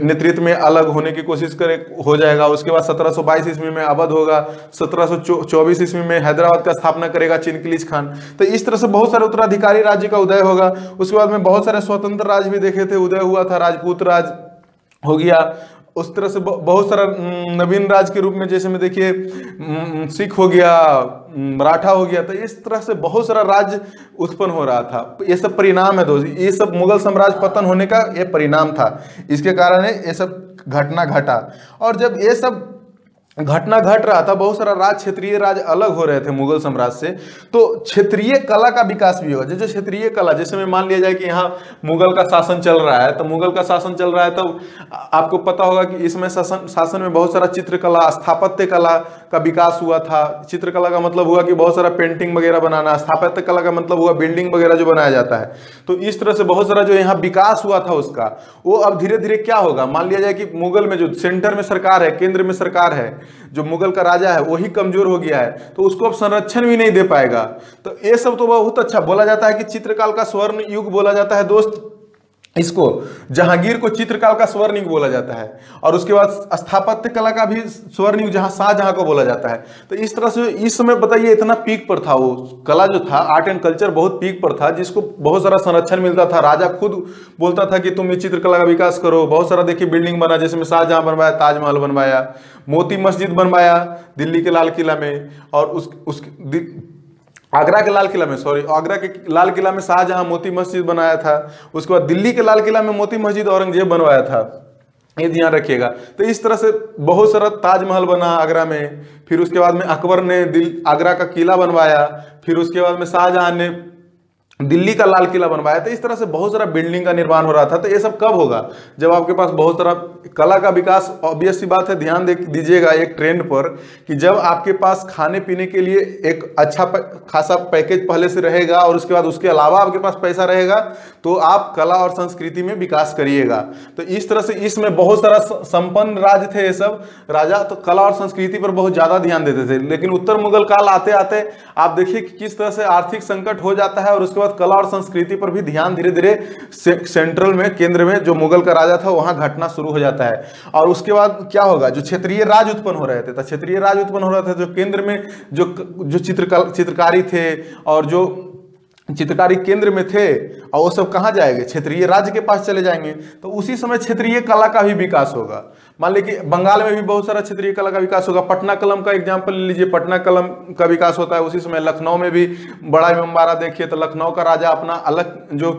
नेतृत्व में अलग होने की कोशिश हो जाएगा। उसके बाद 1722 ईस्वी में अवध होगा, 1724 ईस्वी में हैदराबाद का स्थापना करेगा चिनकिलीज खान। तो इस तरह से बहुत सारे उत्तराधिकारी राज्य का उदय होगा। उसके बाद में बहुत सारे स्वतंत्र राज्य भी देखे थे, उदय हुआ था। राजपूत राज हो गया, उस तरह से बहुत सारा नवीन राज के रूप में, जैसे में देखिए सिख हो गया, मराठा हो गया। तो इस तरह से बहुत सारा राज्य उत्पन्न हो रहा था। ये सब परिणाम है दोस्त, ये सब मुगल साम्राज्य पतन होने का ये परिणाम था। इसके कारण ये सब घटना घटा। और जब ये सब घटना घट रहा था, बहुत सारा राज, क्षेत्रीय राज्य अलग हो रहे थे मुगल साम्राज्य से, तो क्षेत्रीय कला का विकास भी होगा। जैसे क्षेत्रीय कला, जैसे में मान लिया जाए कि यहाँ मुगल का शासन चल रहा है, तो मुगल का शासन चल रहा है, तो आपको पता होगा कि इसमें शासन में बहुत सारा चित्रकला, स्थापत्य कला का विकास हुआ था। चित्रकला का मतलब हुआ कि बहुत सारा पेंटिंग वगैरह बनाना, स्थापत्य कला का मतलब हुआ बिल्डिंग वगैरह जो बनाया जाता है। तो इस तरह से बहुत सारा जो यहाँ विकास हुआ था उसका, वो अब धीरे धीरे क्या होगा, मान लिया जाए कि मुगल में जो सेंटर में सरकार है, केंद्र में सरकार है, जो मुगल का राजा है वही कमजोर हो गया है, तो उसको अब संरक्षण भी नहीं दे पाएगा। तो ये सब तो बहुत अच्छा बोला जाता है कि चित्रकाल का स्वर्ण युग बोला जाता है दोस्त इसको। जहांगीर को चित्रकाल का स्वर्ण युग बोला जाता है, और उसके बाद स्थापत्य कला का भी स्वर्ण युग जहां शाहजहां को बोला जाता है। तो इस तरह से इस समय बताइए इतना पीक पर था वो कला जो था, आर्ट एंड कल्चर बहुत पीक पर था, जिसको बहुत सारा संरक्षण मिलता था। राजा खुद बोलता था कि तुम ये चित्रकला का विकास करो। बहुत सारा देखिए बिल्डिंग बना, जैसे में शाहजहां बनवाया, ताजमहल बनवाया, मोती मस्जिद बनवाया दिल्ली के लाल किला में, और आगरा के लाल किला में, आगरा के लाल किला में शाहजहां मोती मस्जिद बनाया था। उसके बाद दिल्ली के लाल किला में मोती मस्जिद औरंगजेब बनवाया था, ये ध्यान रखिएगा। तो इस तरह से बहुत सारा ताजमहल बना आगरा में। फिर उसके बाद में अकबर ने आगरा का किला बनवाया। फिर उसके बाद में शाहजहां ने दिल्ली का लाल किला बनवाया। तो इस तरह से बहुत सारा बिल्डिंग का निर्माण हो रहा था। तो ये सब कब होगा, जब आपके पास बहुत सारा कला का विकास। ऑब्वियस सी बात है, ध्यान दीजिएगा एक ट्रेंड पर, कि जब आपके पास खाने पीने के लिए एक अच्छा खासा पैकेज पहले से रहेगा, और उसके बाद उसके अलावा आपके पास पैसा रहेगा, तो आप कला और संस्कृति में विकास करिएगा। तो इस तरह से इसमें बहुत सारा संपन्न राज्य थे ये सब राजा, तो कला और संस्कृति पर बहुत ज्यादा ध्यान देते थे। लेकिन उत्तर मुगल काल आते आते आप देखिए कि किस तरह से आर्थिक संकट हो जाता है, और उसके बाद कला और संस्कृति पर भी ध्यान धीरे धीरे सेंट्रल में, केंद्र में जो मुगल का राजा था वहां घटना शुरू हो जाता है। और उसके बाद क्या होगा, जो क्षेत्रीय राज उत्पन्न हो रहे थे, तो क्षेत्रीय राज उत्पन्न हो रहा था, जो केंद्र में जो चित्रकारी थे, और जो चित्रकारी केंद्र में थे, और वो सब कहाँ जाएंगे, क्षेत्रीय राज्य के पास चले जाएंगे। तो उसी समय क्षेत्रीय कला का भी विकास होगा। मान लीजिए कि बंगाल में भी बहुत सारा क्षेत्रीय कला का विकास होगा। पटना कलम का एग्जांपल ले लीजिए, पटना कलम का विकास होता है उसी समय। लखनऊ में भी बड़ा इमामबाड़ा देखिए, तो लखनऊ का राजा अपना अलग जो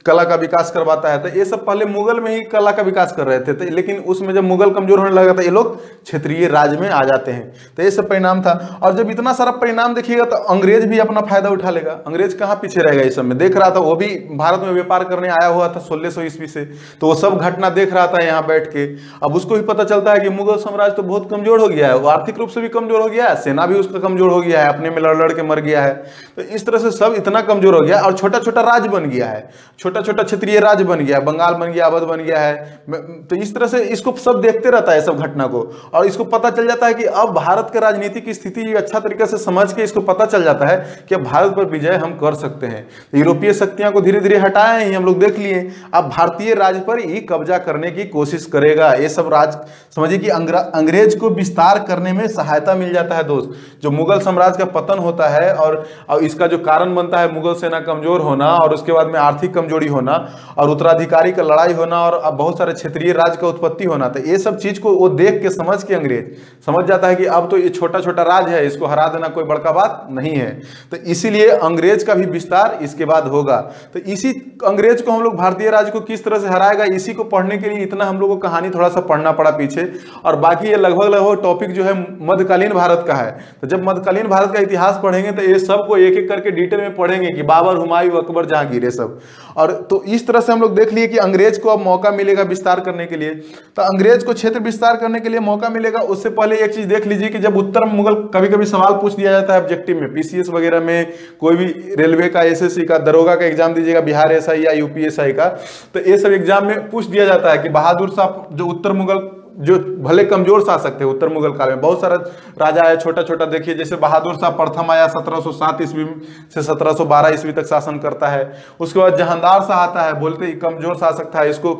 कला का विकास करवाता है। तो ये सब पहले मुगल में ही कला का विकास कर रहे थे, तो लेकिन उसमें जब मुगल कमजोर होने लगा, तो ये लोग क्षेत्रीय राज में आ जाते हैं। तो ये सब परिणाम था। और जब इतना सारा परिणाम देखिएगा, तो अंग्रेज भी अपना फायदा उठा लेगा। अंग्रेज कहाँ पीछे रहेगा इस समय, देख रहा था, वो भी भारत में व्यापार करने आया हुआ था 1600 ईस्वी से, तो वो सब घटना देख रहा था यहाँ बैठ के। अब उसको भी पता चलता है कि मुगल साम्राज्य तो बहुत कमजोर हो गया है, वो आर्थिक रूप से भी कमजोर हो गया है, सेना भी उसका कमजोर हो गया है, अपने में लड़ लड़ के मर गया है। तो इस तरह से सब इतना कमजोर हो गया, और छोटा छोटा राज्य बन गया है, छोटा छोटा क्षेत्रीय राज्य बन गया, बंगाल बन गया, अवध बन गया है। तो इस तरह से इसको सब देखते रहता है सब घटना को, और इसको पता चल जाता है कि अब भारत के राजनीतिक स्थिति अच्छा तरीके से समझ के इसको पता चल जाता है कि भारत पर विजय हम कर सकते हैं। तो यूरोपीय शक्तियां को धीरे धीरे हटाए हैं हम लोग, देख लिए। अब भारतीय राज्य पर ही कब्जा करने की कोशिश करेगा। ये सब राज समझिए कि अंग्रेज को विस्तार करने में सहायता मिल जाता है दोस्त। जो मुगल साम्राज्य का पतन होता है, और इसका जो कारण बनता है मुगल सेना कमजोर होना, और उसके बाद में आर्थिक कमजोरी चोरी होना और उत्तराधिकारी का लड़ाई होना और अब बहुत सारे क्षेत्रीय राज्य का उत्पत्ति होना। तो ये सब चीज को वो देख के समझ के अंग्रेज समझ जाता है कि अब तो ये छोटा छोटा राज्य है, इसको हरा देना कोई बड़का बात नहीं है। तो इसीलिए अंग्रेज का भी विस्तार इसके बाद होगा। तो इसी अंग्रेज को हम लोग भारतीय राज्य को किस तरह से हराएगा, इसी को पढ़ने के लिए इतना हम लोग को कहानी थोड़ा सा पढ़ना पड़ा पीछे। और बाकी ये लगभग टॉपिक जो है मध्यकालीन भारत का है। तो जब मध्यकालीन भारत का इतिहास पढ़ेंगे तो ये सब को एक एक करके डिटेल में पढ़ेंगे कि बाबर, हुमायूं, अकबर, जहांगीर, ये सब। और तो इस तरह से हम लोग देख लिए कि अंग्रेज को अब मौका मिलेगा विस्तार करने के लिए। तो अंग्रेज को क्षेत्र विस्तार करने के लिए मौका मिलेगा। उससे पहले एक चीज देख लीजिए कि जब उत्तर मुगल, कभी कभी सवाल पूछ दिया जाता है ऑब्जेक्टिव में, पीसीएस वगैरह में, कोई भी रेलवे का, एसएससी का, दरोगा का एग्जाम दीजिएगा, बिहार एसआई या यूपीएसआई का, तो ये सब एग्जाम में पूछ दिया जाता है कि बहादुर शाह जो उत्तर मुगल, जो भले कमजोर शासक थे उत्तर मुगल काल में, बहुत सारा राजा है छोटा छोटा, देखिए जैसे बहादुर शाह प्रथम आया 1707 ईस्वी से 1712 ईस्वी तक शासन करता है। उसके बाद जहांदार शाह आता है, बोलते ही कमजोर शासक था, इसको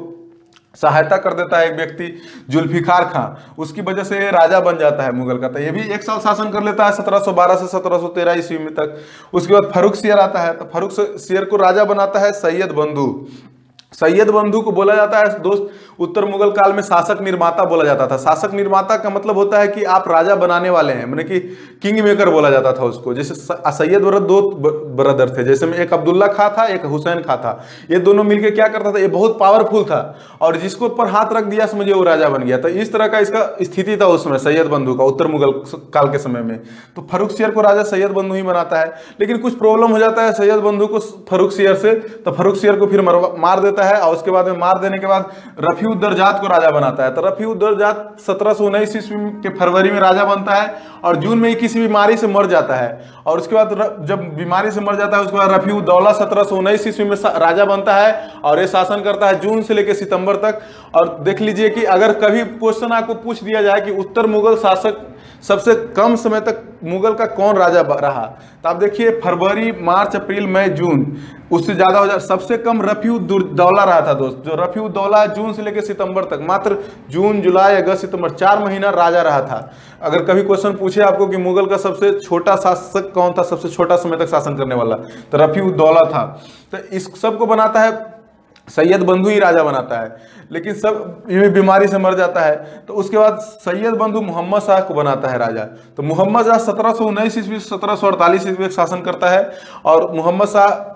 सहायता कर देता है एक व्यक्ति जुल्फिकार खां, उसकी वजह से राजा बन जाता है मुगल का। तो ये भी एक साल शासन कर लेता है 1712 से 1713 ईस्वी में तक। उसके बाद फर्रुख सियर आता है, तो फर्रुख सियर को राजा बनाता है सैयद बंधु। सैयद बंधु को बोला जाता है दोस्त उत्तर मुगल काल में शासक निर्माता बोला जाता था। शासक निर्माता का मतलब होता है कि आप राजा बनाने वाले हैं, माने कि किंग मेकर बोला जाता था उसको। जैसे सैयद दो ब्रदर थे, जैसे में एक अब्दुल्ला खां था, एक हुसैन खां था। ये दोनों मिलकर क्या करता था, ये बहुत पावरफुल था और जिसको ऊपर हाथ रख दिया समझिए वो राजा बन गया। तो इस तरह का इसका स्थिति था उस समय सैयद बंधु का उत्तर मुगल काल के समय में। तो फर्रुख सियर को राजा सैयद बंधु ही बनाता है। लेकिन कुछ प्रॉब्लम हो जाता है सैयद बंधु को फर्रुख सियर से, तो फर्रुख सियर को फिर मार देता है और उसके बाद में मार देने के बाद रफी-उद-दर्जात को राजा बनाता है। तो रफी-उद-दर्जात 1719 ईस्वी के फरवरी में राजा बनता है और जून में ही किसी बीमारी से मर जाता है। और उसके बाद जब बीमारी से मर जाता है उसके बाद रफी-उद-दौला 1719 ईस्वी में राजा बनता है और ये शासन करता है जून से लेकर सितंबर तक। और देख लीजिए कि अगर कभी क्वेश्चन आपको पूछ दिया जाए कि उत्तर मुगल शासक सबसे कम समय तक मुगल का कौन राजा रहा, तो आप देखिए फरवरी, मार्च, अप्रैल, मई, जून, उससे ज्यादा हो जाए। सबसे कम रफी-उद-दौला रहा था दोस्त। जो रफी-उद-दौला जून से लेकर सितंबर तक, मात्र जून, जुलाई, अगस्त, सितंबर 4 महीना राजा रहा था। अगर कभी क्वेश्चन पूछे आपको कि मुगल का सबसे छोटा शासक कौन था, सबसे छोटा समय तक शासन करने वाला, तो रफी-उद-दौला था। तो इस सब को बनाता है सैयद बंधु ही राजा बनाता है, लेकिन सब ये बीमारी से मर जाता है। तो उसके बाद सैयद बंधु मोहम्मद शाह को बनाता है राजा। तो मोहम्मद शाह 1719 ईस्वी से 1748 ईस्वी तक शासन करता है। और मोहम्मद शाह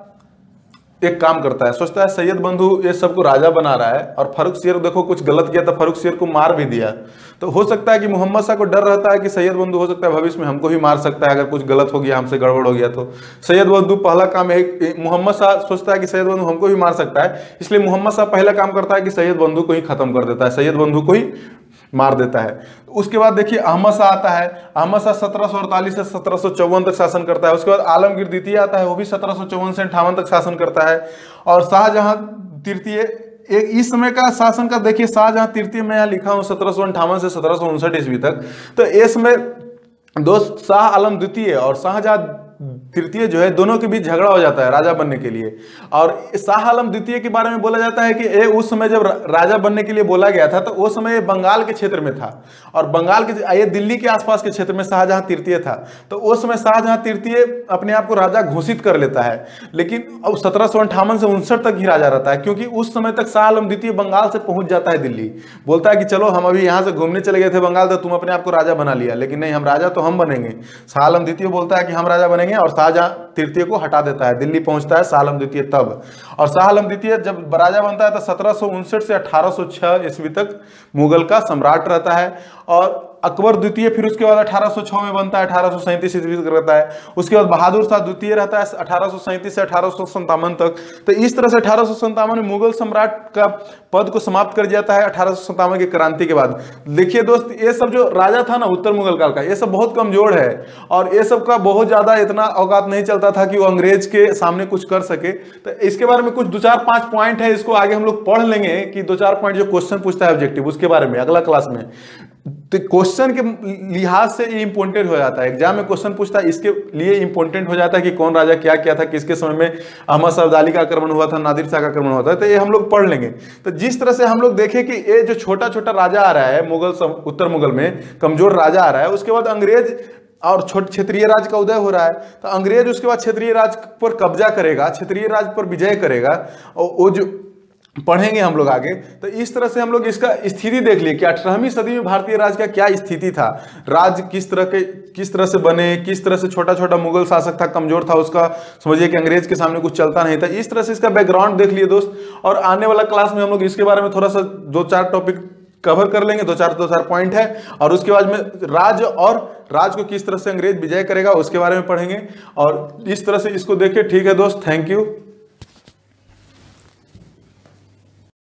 एक काम करता है, सोचता है सैयद बंधु ये सबको राजा बना रहा है और फर्रुख सियर देखो कुछ गलत किया तो फर्रुख सियर को मार भी दिया। तो हो सकता है कि मोहम्मद शाह को डर रहता है कि सैयद बंधु हो सकता है भविष्य में हमको ही मार सकता है अगर कुछ गलत हो गया, हमसे गड़बड़ हो गया। तो सैयद बंधु पहला काम है, मोहम्मद शाह सोचता है कि सैयद बंधु हमको भी मार सकता है, इसलिए मोहम्मद शाह पहला काम करता है कि सैयद बंधु को ही खत्म कर देता है, सैयद बंधु को ही मार देता है। उसके बाद देखिए अहमद शाह आता है। अहमद शाह 1748 से 1754 तक शासन करता है। उसके बाद आलमगीर द्वितीय आता है, वो भी 1754 से 58 तक शासन करता है। और शाहजहां तृतीय, एक इस समय का शासन का देखिए, शाहजहां तृतीय में यहाँ लिखा हूँ 1758 से 1759 ईस्वी तक। तो इस समय दोस्त शाह आलम द्वितीय और शाहजहां तृतीय जो है दोनों के बीच झगड़ा हो जाता है राजा बनने के लिए। और शाह आलम द्वितीय के बारे में बोला जाता है कि ये उस समय जब राजा बनने के लिए बोला गया था तो उस समय ये बंगाल के क्षेत्र में था और बंगाल के ये दिल्ली के आसपास के क्षेत्र में शाहजहां तृतीय था। तो उस समय शाहजहां तृतीय अपने आप को राजा घोषित कर लेता है, लेकिन अब 1758 से 59 तक ही राजा रहता है, क्योंकि उस समय तक शाह आलम द्वितीय बंगाल से पहुंच जाता है दिल्ली। बोलता है कि चलो हम अभी यहाँ से घूमने चले गए थे बंगाल, तो तुम अपने आप को राजा बना लिया, लेकिन नहीं, हम राजा तो हम बनेंगे। शाह आलम द्वितीय बोलता है कि हम राजा बनेंगे और शाहजहां तृतीय को हटा देता है। दिल्ली पहुंचता है शाह आलम द्वितीय तब। और शाह आलम द्वितीय जब राजा बनता है तो 1759 से 1806 ईस्वी तक मुगल का सम्राट रहता है। और अकबर द्वितीय फिर उसके बाद 1806 में बनता है, 1837 ईस्वी तक रहता है। उसके बाद बहादुर शाह द्वितीय रहता है 1837 से 1857 तक। तो इस तरह से 1857 में मुगल सम्राट का पद को समाप्त कर दिया जाता है 1857 की क्रांति के बाद। देखिए दोस्त, ये सब जो राजा था ना उत्तर मुगल काल का, ये सब बहुत कमजोर है और ये सब का बहुत ज्यादा इतना औकात नहीं चलता था कि वो अंग्रेज के सामने कुछ कर सके। तो इसके बारे में कुछ 2-4-5 पॉइंट है, इसको आगे हम लोग पढ़ लेंगे कि 2-4 पॉइंट जो क्वेश्चन पूछता है ऑब्जेक्टिव, उसके बारे में अगला क्लास में। तो क्वेश्चन के लिहाज से ये इंपॉर्टेंट हो जाता है, एग्जाम में क्वेश्चन पूछता है इसके लिए इंपॉर्टेंट हो जाता है कि कौन राजा क्या किया था, किसके समय में अहमद शाह अब्दाली का आक्रमण हुआ था, नादिर शाह का आक्रमण हुआ था। तो ये हम लोग पढ़ लेंगे। तो जिस तरह से हम लोग देखें कि ये जो छोटा छोटा राजा आ रहा है मुगल उत्तर मुगल में, कमजोर राजा आ रहा है, उसके बाद अंग्रेज और छोटे क्षेत्रीय राज का उदय हो रहा है, तो अंग्रेज उसके बाद क्षेत्रीय राज पर कब्जा करेगा, क्षेत्रीय राज पर विजय करेगा, और वो जो पढ़ेंगे हम लोग आगे। तो इस तरह से हम लोग इसका स्थिति देख लिए कि 18वीं सदी में भारतीय राज का क्या स्थिति था, राज किस तरह से बने, किस तरह से छोटा छोटा मुगल शासक था, कमजोर था, उसका समझिए कि अंग्रेज के सामने कुछ चलता नहीं था। इस तरह से इसका बैकग्राउंड देख लिए दोस्त। और आने वाला क्लास में हम लोग इसके बारे में थोड़ा सा 2-4 टॉपिक कवर कर लेंगे, 2-4 पॉइंट है, और उसके बाद में राज को किस तरह से अंग्रेज विजय करेगा उसके बारे में पढ़ेंगे। और इस तरह से इसको देखिए। ठीक है दोस्त, थैंक यू।